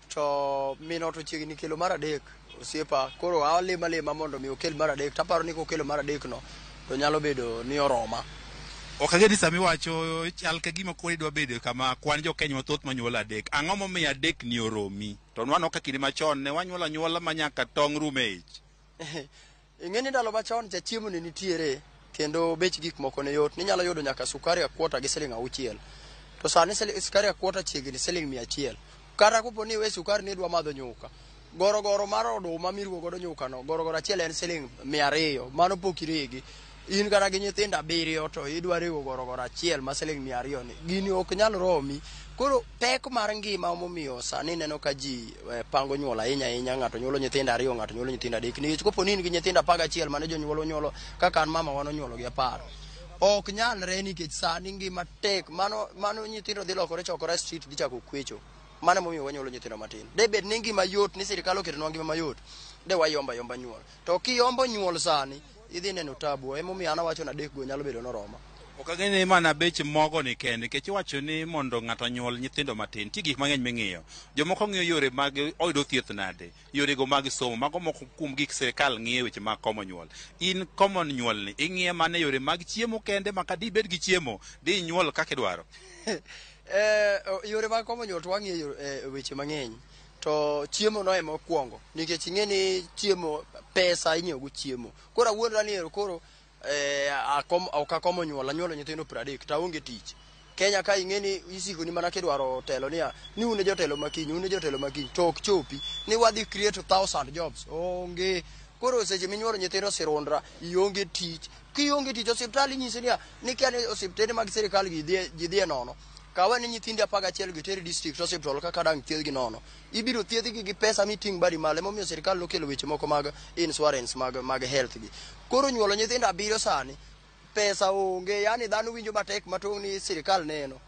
[SPEAKER 18] to mino to chiegni kelo mar 3 osiepa, koro alima mondo mi okel mar 3, taparo ni kokelo mar 3 no to nyalo bedo ni oroma.
[SPEAKER 17] Ok ang'e ni sami wacho chal ka gima koro idwa bedo kama kwan jo Kenya mathoth manyuol 3. Ang'o momiyo 3 ni oromi? To nwano ka kinde machon ne wanyuolo anyuola ma nyaka tong' rum e ich.
[SPEAKER 18] Ing'e ni ndalo machon cha chiemo ni nitiere kendo bech gik moko ne yot, ninyalo yudo nyaka sukari a kwota gi Sh6. To sani sukari a kwota chiegni Sh100. Kata kopo ni we sukari ni dwa madho nyuka, gorogoro mar oduma miruwo godo nyuka no, gorogoro achiel en Sh200, mano pok iregi. In kata gi nyithindo 7 to idwa riwo gorogoro achiel ma Sh200 ni, gini ok nyal romi. Koro pek mar ngima momiyo sani neno ka ji pango nyuol ahinya, ng'ato nyuolo nyithindo 2, ng'ato nyuolo nyithindo 3. Nikech kopo ni in gi nyithindo 11 mane jonyuolo kaka an mama wan onyuolo gi 10, ok nyalre nikech sani ngima tek. Mano nyithindo dhi lokore chokore street, dhi chako kwecho. Mano momiyo wanyuolo nyithindo matin. De bed ni ngima yot, ni sirikal oketonwa ngima mayot, de wayomba nyuol. To kiyombo nyuol sani idhi neno tabu. Emomiyo an awacho na 3 go nyalo bedo noroma.
[SPEAKER 17] Ok ang'e ni mana bech mogo ni kende, nikech iwacho ni mondo ng'ato nyuol nyithindo matin ti gik mang'eny ming'iyo. Jomoko ng'iyo yore mag oyudo thieth nade, yorego mag somo, mago moko kuom gik sirikal ng'iyo weche mag komo nyuol. In komo nyuol ni ing'iyo mana yore mag chiemo kende, ma kadi bed gi chiemo di nyuol kaka idwaro.
[SPEAKER 18] Yore mag komo nyuol to wang'iyo weche mang'eny. To chiemo no ema okwongo, nikech ing'e ni chiemo, pesa inyiewo go chiemo. Koro awuondra ni koro ok akomo nyuol, anyuolo nyithindo 30 to aonge tich. Kenya ka ing'e ni isiko ni mana kidwaro telo ni une jotelo makiny, to ok chopi ni wadhi create 1000 jobs. Onge. Koro seche minyuolo nyithindo sirundra, ionge tich. Kionge tich, osiptal inyisi ni kiani osiptende mag sirikal ji dhi nono. Kawe ni nyithindi 11 giteri district hospital kaka dang' thiedhgi nono. Ibiro thiedhgi gi pesa miting' badi malo. Emomiyo sirikal nokelo weche moko mag insurance mag health gi. Koro nyuolo nyithindo 7 sani, pesa onge, yani dhano winjo matek matong' ni sirikal neno.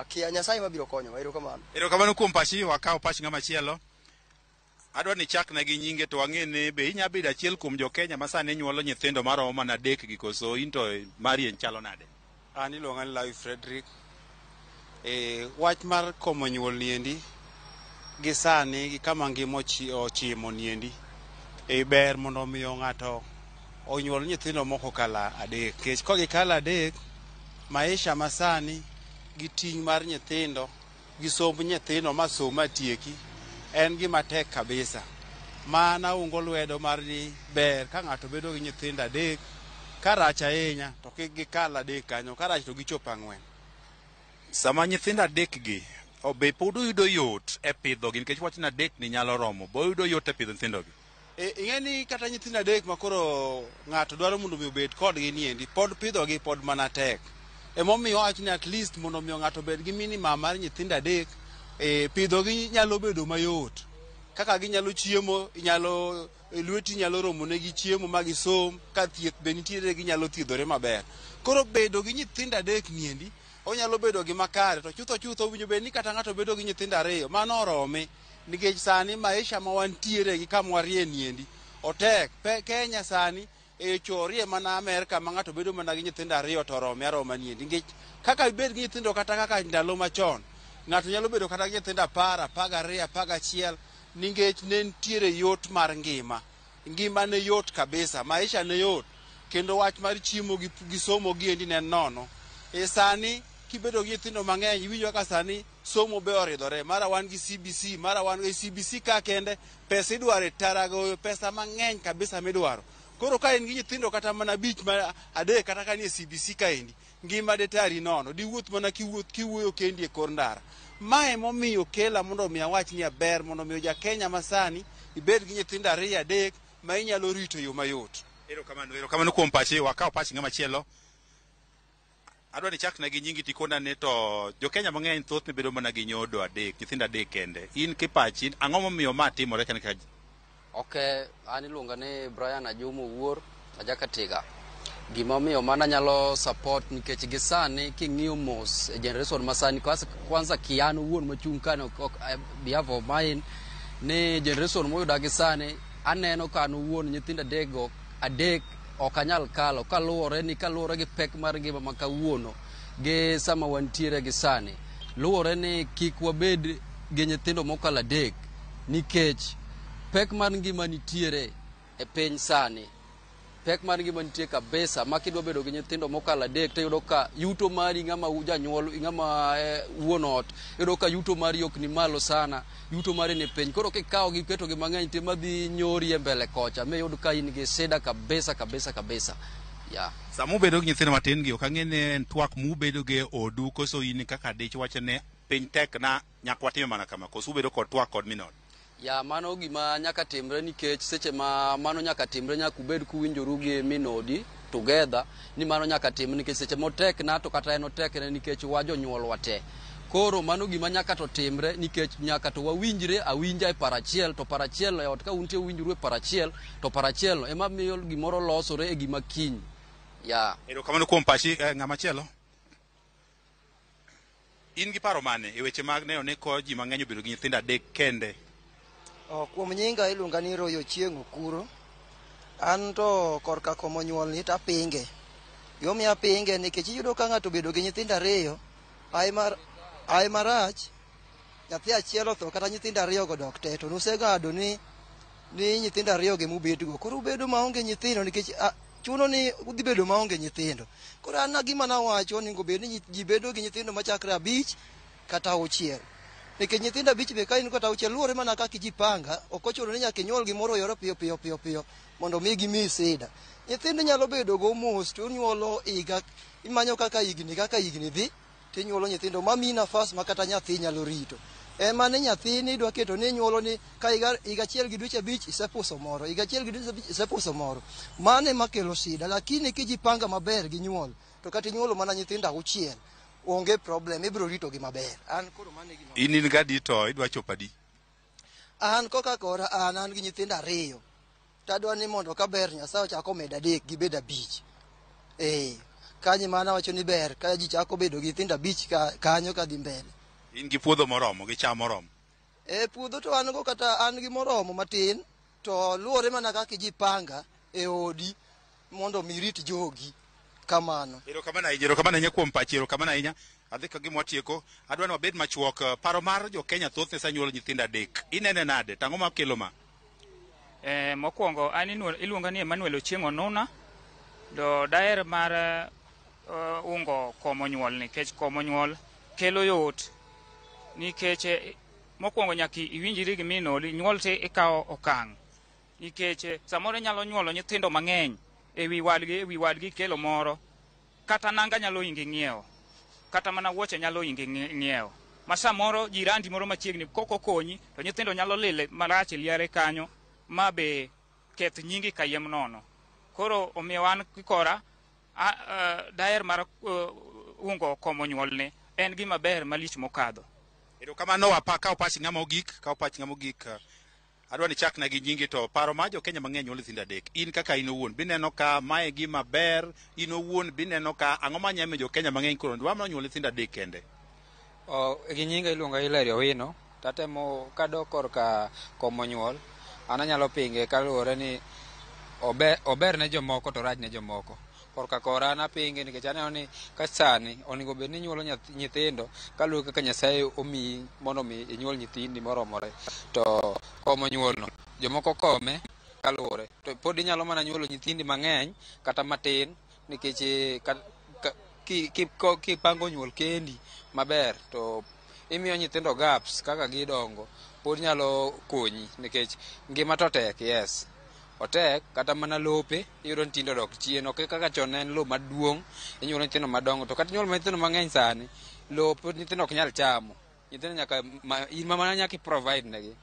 [SPEAKER 18] Kia Nyasaye mabiro konyowa. Erokamano.
[SPEAKER 17] Erokamano kuom pachi, wakawo pach ng'ama chielo. Adwa ni chak na gi nyinge to wang'e ni be inya bedo achiel kuom jo Kenya ma sani nyuolo nyithindo maromo mana 3 gi koso in to mari en chalo nade?
[SPEAKER 19] An iluonga ni Lawi Frederick. Wach mar komo nyuol niendi gi sani gi kama ngima ochimo niendi ber mondo miyo ng'ato onyuol nyithindo moko kala adek. Kech kogi kala adek, maisha masani gi ting' mar nyithindo gi somb nyithindo ma som matieki en gima tek kabisa. Mana ungo lwedo mar ni ber ka ng'ato bedo gi nyithindo adek, karach ahinya to kik gikal adek kanyo, karach to gichop 4.
[SPEAKER 17] Sama nyithindo adek gi obe pod uyudo yot e pidho gi nikech wach na adek ni nyalo romo, bo uyudo yot e pidho nyithindo gi.
[SPEAKER 19] Ing'eni kata nyithindo adek ma koro ng'ato dwaro mondo mi obed kodgi niendi, pod pidho gi pod mana tek. Emomiyo wach ni at least mondo mi ng'ato bed gi minimum mar nyithindo adek, pidho gi nyalo bedo mayot. Kaka ginyalo chiemo, lweti nyalo romo negi chiemo ma gisom, ka thieth be nitiere ginyalo thiedhore maber. Koro bedo gi nyithindo adek niendi onyalo bedo gi makare, to chutho winjo bed ni kata ng'ato bedo gi nyithindo 2 mano orome, nikech sani maisha ma wantiere gi kama warie niendi otek. Kenya sani chorie mana Amerika ma ng'ato bedo mana gi nyithindo 2 to orome aroma niendi, nikech kaka ibed gi nyithindo kata kaka ndalo machon ng'ato nyalo bedo kata gi nyithindo 10, 12, 11, nikech ne nitiere yot mar ngima ne yot kabisa, maisha ne yot, kendo wach mar chiemo gi somo gi endi ne nono. Sani kibedo gi nyithindo mang'eny, iwinjo ka sani somo be oridhore, mara wan gi CBC, mara wan gi CBC ka kende pesa idwaro e tarago, pesa mang'eny kabisa midwaro. Koro ka in gi nyithindo kata mana 5 adek kata ka ni e CBC ka endi, ngima de tari nono, diwuoth mana kiwuoyo kendi e kor ndara. Mae momiyo kela mondo mi awach ni ber mondo mi ja Kenya masani ibed gi nyithindo 2 adek ma inyalo rito yo mayot.
[SPEAKER 17] Erokamano kuom pachi, wakaw pachi ng'ama chielo. Adwa ni chak na gi nyingi tikona ne to jo Kenya mang'eny thoth ne bedo mana gi nyodo adek, nyithindo 3 kende. In kipachi ang'o momiyo ma timore kan ka?
[SPEAKER 18] Okay, an iluonga ni Brian Ajumo Wuor, Ajakatiga. Gima omiyo mana nyalo support nikech gisani king'iyo mos e generation masani, kwanza kian wuon machung' kane behalf of mine ni generation moyuda gisani, aneno kano wuon nyithindo adek ok anyal kalo kaluwore gi pek mar ngima ma kawuono gi sama wantiere gisani. Luwore ni kik wabed gi nyithindo mokalo adek nikech pek mar ngima nitiere e piny sani. Pek mar ngima nitie kabisa, ma kidwa bedo gi nyithindo mokalo adek to yudo ka yuto mari ng'ama janyuol, ng'ama wuon ot, yudo ka yuto mari ok ni malo sana, yuto mari ni piny. Koro kikawo gi keto gi mang'eny te madhi nyori e mbele kocha, me yud ka in gi shida kabisa. Yeah.
[SPEAKER 17] Samu bedo gi nyithindo matin gi, ok ang'e ni en twak mu bedo gi odu koso in kaka dich wacho ne piny tek na nyakwa time mana kama, koso bedo kod twak kod minod.
[SPEAKER 18] Ya, mano gima nyaka timre nikech seche ma mano nyaka timre nyaka ubed kuwinjoru gi minodi together, ni mano nyaka timre nikech seche motek na to kata en otek ne nikech wajonyuol wate. Koro mano gima nyaka to timre nikech nyaka to wawinjre awinja e parachiel, to parachiel e ot ka untie uwinjru e parachiel, to parachiel ema miyo gimoro losore e gima kiny. Ya.
[SPEAKER 17] Erokamano kuom pachi ng'ama chielo. In gi paro mane e weche mag neno ne ko ji mang'eny obedo gi nyithindo 3 kende?
[SPEAKER 20] Kuom nyinga iluonga ni Royo Chieng' Okuro. An to korka komo nyuol ni tapinge. Yomiya pinge nikech iyudo ka ng'ato bedo gi nyithindo 2, ai marach, nyathi achiel otho kata nyithindo 2 go dok te, to nusegado ni nyithindo 2 ge mubedgo. Koro ubedo maonge nyithindo nikech chuno ni udhi bedo maonge nyithindo. Koro an gima nawacho onego bed ni ji bedo gi nyithindo machakre 5 kata 6. Nikech nyithindo 5 be ka in kata 6 luwore mana kaka ijipanga, ok ochuno ni nyaka inyuol gimoro yoro piyo mondo mi gimi sida. Nyithindo nyalo bedo go mos to nyuolo higa, imanyo kaka higni dhi tinyuolo nyithindo mami nafas ma kata nyathi nyalo rito. Ema ne nyathini idwa keto ni nyuolo ni ka higa achiel gi dweche 5 isepuso moro, higa achiel gi dweche 5 isepuso moro. Mane makelo sida, lakini kijipanga maber gi nyuol to kata inyuolo mana nyithindo 6 onge problem, ibiro rito gi maber. An koro mane gima
[SPEAKER 17] in gadi to idwa chopadi?
[SPEAKER 20] An koka kora an gi nyithindo 2. Tadwa ni mondo ka ber Nyasaye ochako medo 3 gibed 5. Kanyo mana wacho ni ber ka ji chako bedo gi nyithindo 5 kanyo ka dhi mbele.
[SPEAKER 17] In gi puodho moromo gi cham moromo?
[SPEAKER 20] Puodho to an go kata an gi moromo matin, to luwore mana kaka ijipanga e odi mondo mirit jogi. Kamano.
[SPEAKER 17] Erokamano ahinya kuom pachi, erokamano ahinya. Adhi ka gima watieko, adwa ni wabed machuok. Paro mar jo Kenya thoth ne sa nyuolo nyithindo 3. Inene nade? Tang'o makelo ma?
[SPEAKER 21] Mokwongo an iluonga ni Emmanuel Ochieng' Onuna, do daher mar ungo komo nyuol nikech komo nyuol kelo yot nikech mokwongo nyaka iwinjri gi minoli nyuol te ikawo okang' nikech samoro nyalo nyuolo nyithindo mang'eny ewi wadgi kelo moro kata nanga nyalo ingi ng'iewo kata mana wuoche nyalo ingi ng'iewo ma samoro jirandi moro machiegni koko konyi to nyithindo nyalo lile marach liare kanyo ma be keth nyingi kayiem nono. Koro omiyo an kikora daher mar ungo komo nyuolne en gima ber malich mokadho.
[SPEAKER 17] Erokamano ka opach ng'ama ogik adwa ni chakna gi nyingi to paro ma jo Kenya mang'eny nyuolo nyithindo adek. In kaka in owuon bineno ka mae gima ber, in owuon bineno ka ang'o manyame jo Kenya mang'eny koro dwa ma nyuolo nyithindo adek kende.
[SPEAKER 22] Gi nyinga iluonga Hilario Wino, tatemo kadok korka komo nyuol, an anyalo pinge kaluwore ni ober ne jomoko to rach ne jomoko. Korka kora napinge nikech aneno ni ka sani onego bed ni nyuolo nyithindo kaluwore kaka Nyasaye omiyi mondo mi inyuol nyithindi moromore. To komo nyuolno jomoko kome kaluwore to pod inyalo mana nyuolo nyithindi mang'eny kata matin nikech kipango nyuol kendi maber to imiyo nyithindo gaps kaka gidongo pod nyalo konyi nikech ngima to tek. Yes, otek kata mana lope iyudo nyithindo dok chien, ok kaka chon ne en lo maduong' inyuolo nyithindo madongo to kata nyuol nyithindo mang'eny sani lope nyithindo ok nyal chamo, nyithindo nyaka in mana nyaka provide negi.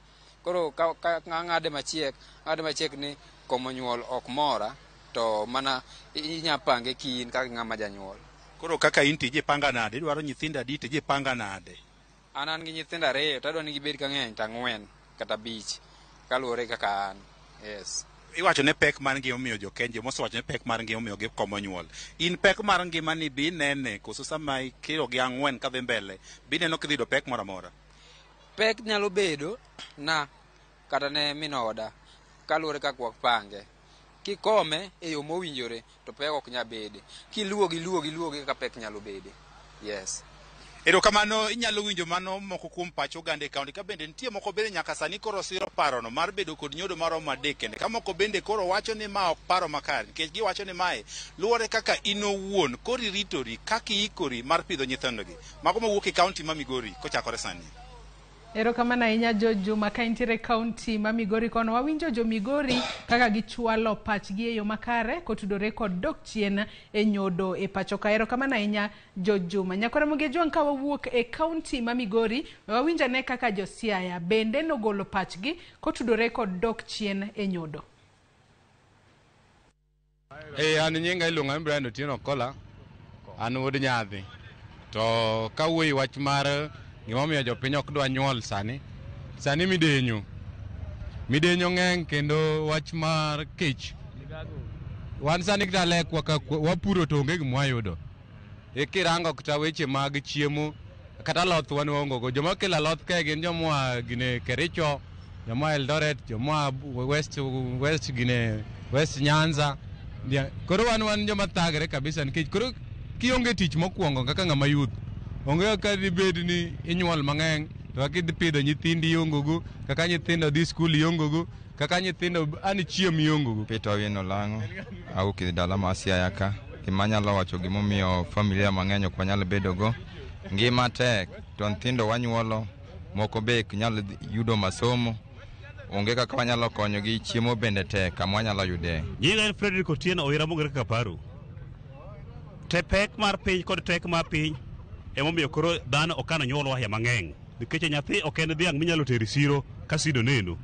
[SPEAKER 22] Koro ka ng'ade machiek ni komo nyuol ok mora to mana inya pange kin kaka ng'ama janyuol.
[SPEAKER 17] Koro kaka in tije panga nade, idwaro nyithindo adi tije panga nade?
[SPEAKER 22] An gi nyithindo 2 to adwa ni gibed kang'eny to 4 kata 5 kaluwore kaka an. Yes.
[SPEAKER 17] Iwacho ne pek mar ngima omiyo jo Kenya mosewacho ne pek mar ngima omiyo gi komo nyuol. In pek mar ngima ni bi nene koso sama ikiro gi 4 kadhi mbele bi neno kidhi do pek moro amora?
[SPEAKER 22] Pek nyalo bedo na kata ne minoda kaluwore kaka wapange. Kikome e yo mowinjore to pek ok nya bede. Kiluwogi kaka pek nyalo bede. Yes.
[SPEAKER 17] Erokamano, inyalo winjo mano moko kuom pacho gande kaunti ka bende nitie moko bende nyaka sani koro siro parono mar bedo kod nyodo maromo adek kende. Ka moko bende koro wacho ni ma ok paro makare nikech giwacho ni mae luwore kaka in owuon kori ritori kaka iikori mar pidho nyithindogi. Mago mawuok e kaunti ma Migori kochakore sani.
[SPEAKER 1] Erokamano ahinya Juma ka intiere kaunti ma Migori kono. Wawinjo jo Migori kaka gichwalo pachgi e yo makare kotudore kod dok chien e nyodo e pacho ka. Erokamano ahinya Juma. Nyakore Ramogi ka wawuok e kaunti ma Migori wawinjo ne kaka jo Siaya bende nogolo pachgi kotudore kod dok chien e nyodo.
[SPEAKER 23] An nyinga iluonga ni Brian Otieno Kola, an wuod nyadhi. To kawuoyi wach mar gimomiyo jopiny ok dwa nyuol sani midenyo ng'eny kendo wach mar kech. Wan sani kita lekwa ka wapuro to onge gima wayudo. Kirango kata weche mag chiemo kata loth wan waongogo. Joma kelo loth kae gin joma gine Kericho, joma Eldoret, joma West Nyanza. Koro wan joma thagre kabisa nikech koro kionge tich mokwongo kaka ng'ama youth onge kaka dibed ni inyuol mang'eny to kaka idhi pidho nyithindi iongogo, kaka nyithindo dhi skul iongogo, kaka nyithindo ani chiem iongogo.
[SPEAKER 24] Peter Wino Lang'o, awuok e dala mar Siaya ka. Gima anyalo wacho gimomiyo familia mang'eny ok wanyal bedogo. Ngima tek to nyithindo wanyuolo moko be ok nyal yudo masomo. Onge kaka wanyalo konyogi, chiemo bende tek kama wanyalo yude.
[SPEAKER 25] Nyinga en Frederick Otieno Owira mogere kaka paro. Te pek mar piny kod tek mar piny emomiyo koro dhano okano nyuolo wahya mang'eny nikech nyathi ok en dhiang' minyalo tero siro ka sido neno.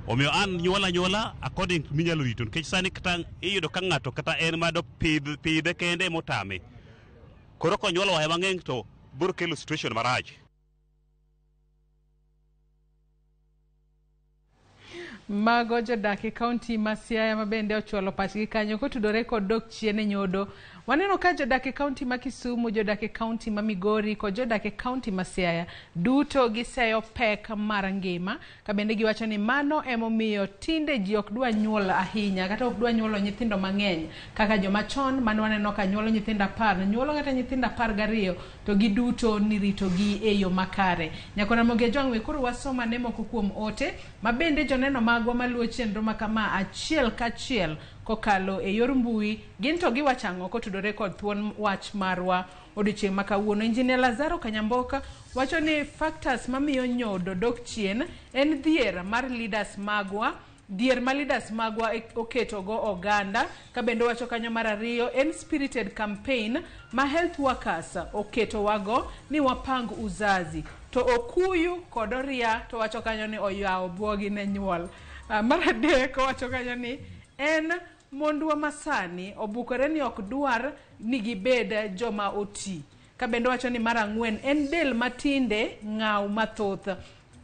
[SPEAKER 25] Omiyo an nyuola according to minyalo rito nikech sani kata iyudo ka ng'ato kata en mado pidhe kende motame. Koro konyuolo wahya mang'eny to biro kelo situation marach.
[SPEAKER 1] Mago jodak e kaunti ma Siaya mabende ochwalo pachgi kanyo kotudore kod dok chien e nyodo. Waneno ka jodak e kaunti ma Kisumu, jodak e kaunti ma Migori kod jodak e kaunti ma Siaya duto giseyo pek mar ngima ka bende giwacho ni mano emomiyo tinde ji ok dwa nyuol ahinya kata ok dwa nyuolo nyithindo mang'eny kaka joma chon mane waneno ka nyuolo nyithindo 10, nyuolo kata nyithindo 12 to giduto ni ritogi e yo makare. Nyakona Ramogi koro wasoma ne moko kuom ote ma bende joneno ma magwa maluwo chenro makama achiel kachiel kokalo e yor mbui gin to giwachang'o kotudore kod thuon wach marwa odiochieng' makawuono. Injinia Lazaro Kanyamboka wacho ni factors mamiyo nyodo dok chien en dhier mar leaders magwa, dier ma leaders magwa oketo go oganda, ka bende wacho kanyo mar ariyo en spirited campaign ma health workers oketo wago ni wapang uzazi, to okuyu kod oria to wacho kanyo ni oyawo buogi ne nyuol. Mar adek wacho kanyo ni en mondwa masani obukore ni ok dwar ni gibed joma oti, ka bende wacho ni mar ang'wen en del matinde ng'aw mathoth,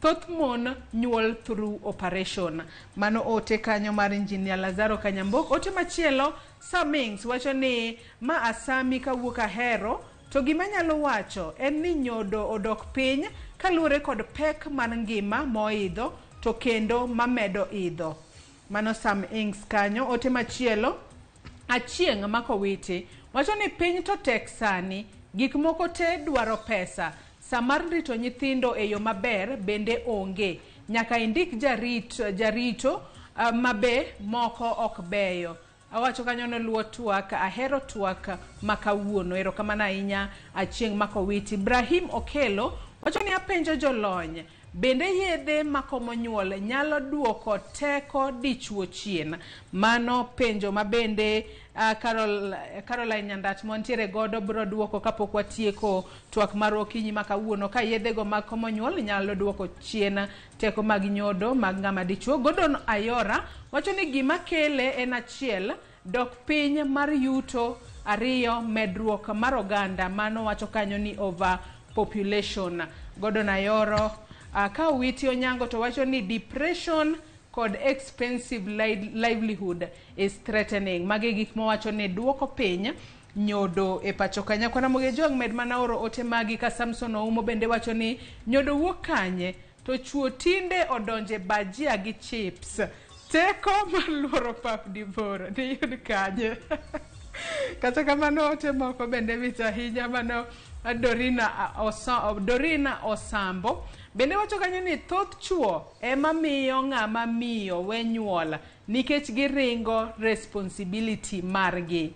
[SPEAKER 1] thoth mon nyuol through operation. Mano ote kanyo mar Injinia Lazaro Kanyamboka. Ote machielo Samings wacho ni ma asami kawuok Ahero, to gima nyalo wacho en ni nyodo odok piny kaluwore kod pek man ngima moidho to kendo mamedo idho. Mano Samings kanyo. Ote machielo Achieng' Makowiti wacho ni piny to tek sani, gik moko te dwaro pesa, samar rito nyithindo e yo maber bende onge, nyaka indik jarito mabe moko ok beyo. Awacho kanyo ne luo twak Ahero twak makawuono. Erokamano ahinya Achieng' Makowiti. Ibrahim Okelo wacho ni apenjo jolony, bende yedhe makomo nyuol nyalo duoko teko dichuo chien? Mano penjo mabende Caroline Nyandat montiere godo bro duoko kapok watieko twak mar okinyi makawuono, ka yedhe go makomo nyuol nyalo duoko chien teko mag nyodo mag ng'ama dichuo. Godon Ayora wacho ni gima kele en achiel, dok piny mar yuto, ariyo medruok mar oganda, mano wacho kanyo ni over population. Godon Ayoro ka Witi Onyango to wacho ni depression kod expensive livelihood is threatening. Mage gik mowacho ni duoko piny nyodo e pacho kanya. Kwana Moge Jong med mana oro ote magi ka Samson Oumo bende wacho ni nyodo wuok kanye to chuo tinde odonje bajia gi chips, teko maluoro pap diboro ni yud kanye. Kata kamano ote moko bende vita hinya. Mano Dorina Osambo bende wacho kanyo ni thoth chuo ema miyo ng'ama miyo we nyuol nikech giringo responsibility margi.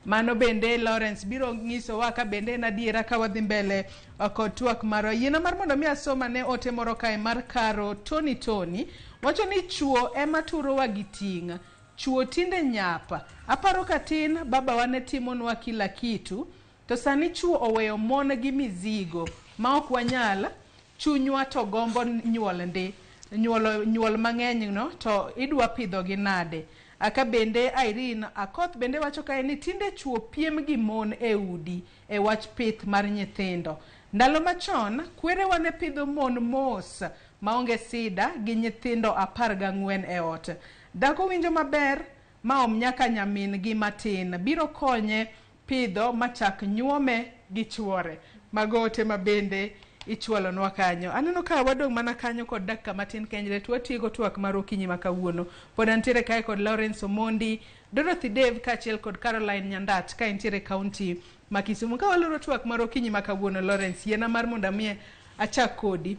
[SPEAKER 1] Mano bende Lawrence biro ngiso wa ka bende na diera ka wadhi mbele kod twak maro. Yiena mar mondo mi asoma ne ote moro kae mar Karo Tony wacho ni chuo ema turo wa giting', chuo tinde nyapa. Aparo katin baba wane timonwa kila kitu, to sani chuo oweyo mon gi mizigo ma ok wanyal, chunywa to gombo nyuol mang'eny no, to idwa pidho gi nade. Aka bende Irene Akoth bende wacho kae ni tinde chuo piem gi mon e udi e wach pith mar nyithindo. Ndalo machon kwere wane pidho mon mos maonge sida gi nyithindo 14 e ot. Dako winjo maber maom nyaka nyamin gi matin biro konye pidho machak nyuome gi chuore. Magote mabende ichwalo nwa kanyo. Aneno ka wadong' mana kanyo kod dakika matin kenyre to watieko twak mar okinyi makawuono. Pod antiere kae kod Lawrence Omondi, Dorothy Dave kachiel kod Caroline Nyandat ka intiere kaunti ma Kisumu. Ka waloro twak mar okinyi makawuono Lawrence, yiena mar mondo mi achak kodi.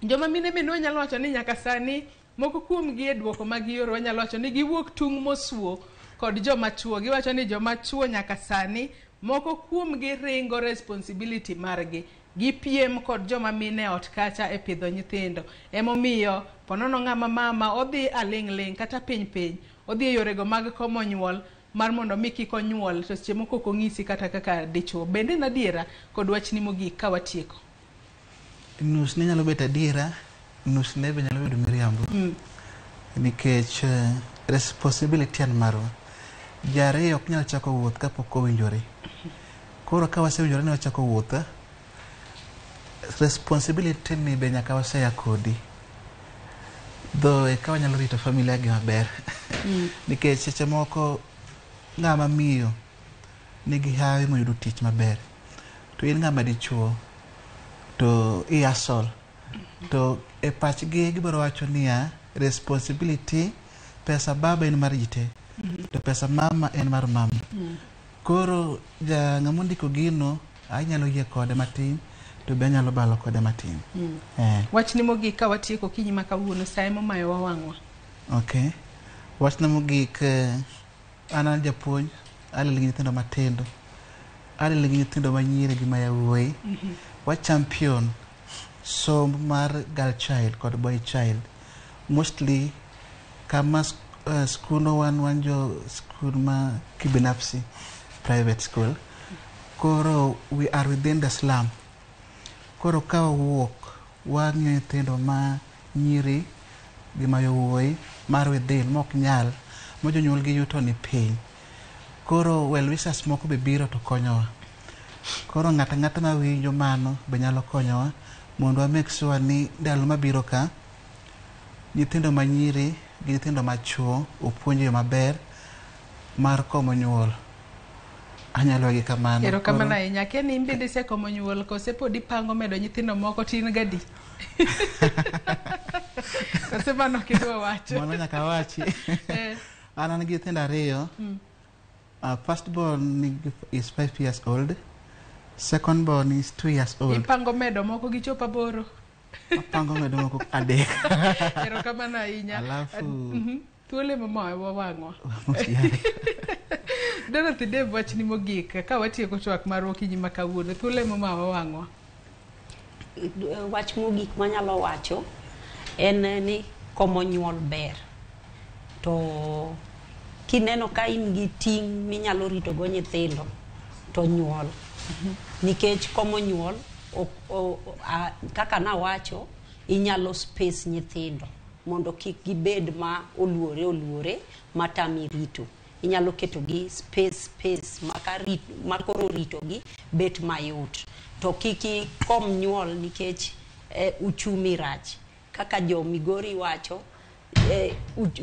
[SPEAKER 1] Joma mine bende wanyalo wacho ni nyaka sani moko kuom gi e duoko mag yoro wanyalo wacho ni giwuok tung' mosuo kod joma chuo. Giwacho ni joma chuo nyaka sani moko kuom gi ringo responsibility margi, gipiem kod joma mine ot kacha e pidho nyithindo. Emomiyo ponono ng'ama mama odhi aling' kata piny odhi e yorego mag komo nyuol mar mondo mi kik onyuol to seche moko kong'isi kata kaka dichuo. Bende nadiera kod wachni mogik ka watieko.
[SPEAKER 2] Nus ne nyalo bet adiera, nus ne be nyalo bedo miriambo. Nikech responsibility en marwa. Jare ok nyal chako wuoth kapok owinjore. Koro ka wasewinjore ni wachako wuotha, responsibility ni be nyaka waseya kodi. Dho e ka wanyalo rito familia gi maber. Nikech seche moko ng'ama miyo nigi hawi moyudo tich maber. To in ng'ama dichuo to iasol. To e pachgi gibiro wacho niya, responsibility pesa baba en mar jite. To pesa mama en mar mama. Koro ng'amondiko gino anyalo yie kode matin to be anyalo balo kode matin.
[SPEAKER 1] Wachni mogik ka watieko kinyi makawuono sa emo mayo wawang'wa.
[SPEAKER 2] Okay. Wachna mogik an japuonj alele gi nyithindo matindo. Alele gi nyithindo manyiri gi mayawuoyi. Wa champion somb mar girl child kod boy child. Mostly kama school no wan jo school ma kibinafsi private school. Koro we are within the slum. Koro ka walk wang'yo nyithindo ma nyiri gi mayawuoyi mar within mok nyal ma jonyuol gi yuto ni piny. Koro well wishers moko be biro to konyowa. Koro ng'ata ma winjo mano be nyalo konyowa mondo wa make sure ni ndalo mabiro ka nyithindo manyiri gi nyithindo machuo opuonje maber mar komo nyuol. Anyalo gi kamano.
[SPEAKER 1] Ero kamano ahinya. Keni imbende se komo nyuol kose pod ipango medo nyithindo moko tin gadi. Kose mano kidwa wacho.
[SPEAKER 2] Mano nyaka wachi. An gi nyithindo ariyo. First born is 5 years old. Second born is 2 years old.
[SPEAKER 1] Ipango medo moko gichopa boro.
[SPEAKER 2] Ipango medo moko adek.
[SPEAKER 1] Ero kamano ahinya.
[SPEAKER 2] Alafu
[SPEAKER 1] thuole mama wawang'wa. Dorothy Dave wachni mogik ka watieko twak mar okinyi ma kawuono thuole mama wawang'wa.
[SPEAKER 3] Wach mogik manyalo wacho en ni komo nyuol ber. To kineno ka in gi ting' minyalo rito go nyithindo to nyuol. Nikech komo nyuol kaka nawacho inyalo space nyithindo mondo kik gibed ma oluore matami rito. Inyalo keto gi space makoro rito gi bet mayot. To kiki kom nyuol nikech uchumi rach. Kaka jo Migori wacho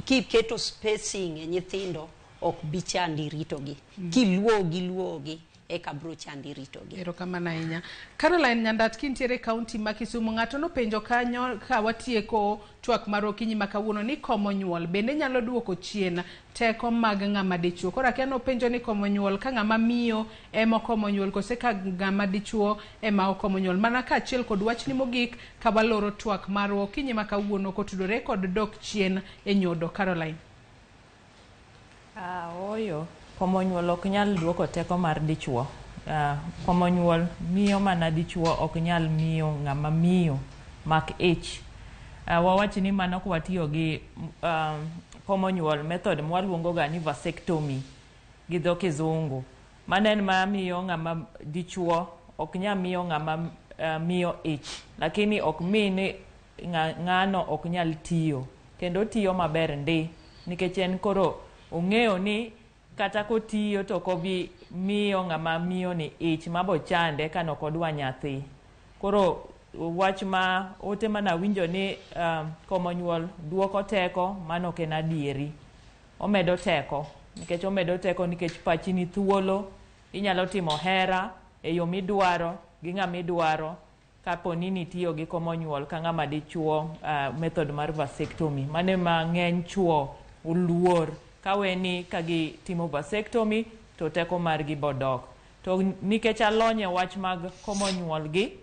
[SPEAKER 3] kiketo spacing e nyithindo ok bichandi rito gi. Kiluo gi eka bro chandi rito gi.
[SPEAKER 1] Ero kamano ahinya. Caroline Nyandat kintiere kaunti ma Kisumu ng'ato nopenjo kanyo ka watieko twak mar okinyi ma kawuono ni komo nyuol bende nyalo duoko chien teko mag ng'ama dichuo. Koro akia nopenjo ni komo nyuol ka ng'ama miyo ema komo nyuol kose ka ng'ama dichuo ema okomo nyuol. Mana ka achiel kod wachni mogik ka waloro twak mar okinyi ma kawuono kotudore kod dok chien e nyodo. Caroline.
[SPEAKER 4] Oyo. Komo nyuol ok nyal duoko teko mar dichuo. Komo nyuol miyo mana dichuo ok nyal miyo ng'ama miyo mak ich. Wawachi ni mano kwa tiyo gi komo nyuol method mwaluongo ga ni vasectomy gi dho kizungu. Manen ma miyo ng'ama dichuo ok nyal miyo ng'ama miyo ich. Lakini ok mini ng'ano ok nyal tiyo. Kendo tiyo maber ndi. Nikech en koro ong'eyo ni kata kotiyo to kobi miyo ng'ama miyo ni ich mabo chande kano kodwa nyathi. Koro wach ma ote mana winjo ni komo nyuol duoko teko mano ken adieri. Omedo teko. Nikech pachi ni thuolo. Inyalo timo hera e yo midwaro gi ng'ama idwaro kapo ni nitiyo gi komo nyuol ka ng'ama dichuo method mar vasectomy. Mane ma ng'eny chuo uluor. Kaweni kagi timo vasectomy to teko margi bodok. To nikech alonye wach mag komo nyuol gi,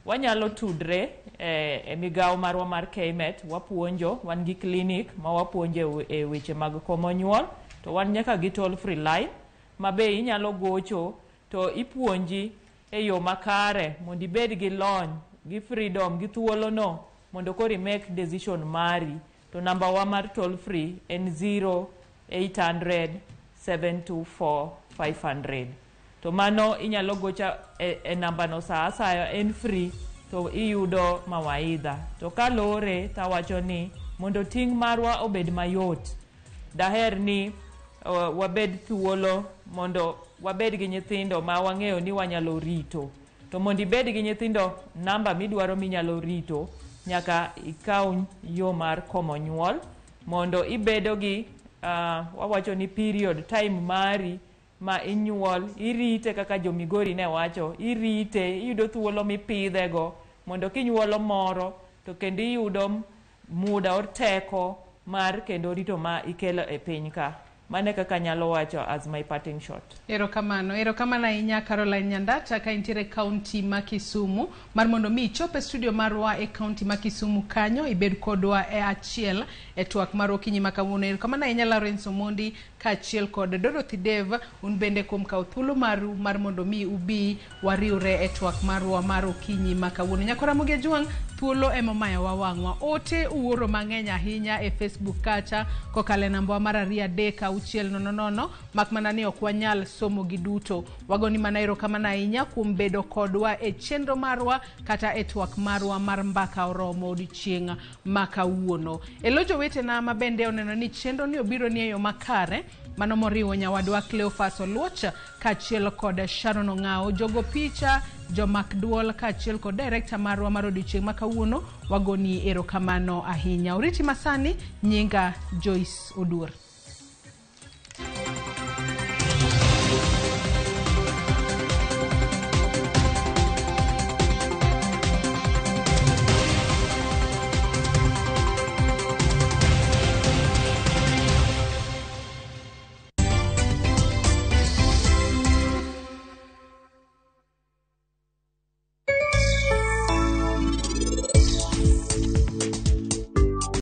[SPEAKER 4] wanyalo tudre e migao marwa mar KMET, wapuonjo, wan gi clinic ma wapuonje e weche mag komo nyuol, to wan nyaka gi toll free line, mabe inyalo gocho to ipuonji e yo makare, mondo ibed gi lony, gi freedom, gi thuolo no, mondo kori make decision mari. To namba wa mar toll free en 0800-724-500. To mano inyalo gocha e namba no sa asaya en free to iyudo mawaidha. To kalore tawacho ni mondo ting' marwa obed mayot. Daher ni wabed thuolo mondo wabed gi nyithindo ma wang'eyo ni wanyalo rito. To mondo ibed gi nyithindo namba midwaro minyalo rito nyaka ikaw yo mar komo nyuol mondo ibedo gi wawacho ni period time mari ma inyuol irite kaka jo Migori ne wacho irite iyudo thuolo mipidhe go mondo kinyuolo moro to kendo iyudo muda or teko mar kendo rito ma ikelo e piny ka. Mane kaka nyalo wacho as my parting shot.
[SPEAKER 1] Erokamano ahinya Caroline Nyandata ka intiere county ma Kisumu mar mondo mi chope studio marwa e county ma Kisumu kanyo ibed kodwa e achiel e twak mar okinyi makawuono. Erokamano ahinya Lawrence Omondi ka achiel kod Dorothy Dave un bende kuom kawo thuolo maru mar mondo mi ubi wariure e twak marwa mar okinyi makawuono. Nyako Ramogi Ajwang thuolo emomayo wawang'wa. Ote uoro mang'eny ahinya e Facebook kacha kokale namba mar 33600 mak mana ni ok wanyal somo gi duto. Wagoni mana erokamano ahinya kuom bedo kodwa e chenro marwa kata e twak marwa mar mbaka oromo odiochieng' makawuono. Elo jowetena ma bende oneno ni chenro ni obiro ni e yo makare, mano moriwo nyawadwa Cleophas Oluoch kaachiel kod Sharon Ong'ao, jogo picha, jomak duol kaachiel kod director marwa mar odiochieng' makawuono. Wagoni erokamano ahinya. Oriti masani nyinga Joyce Oduor.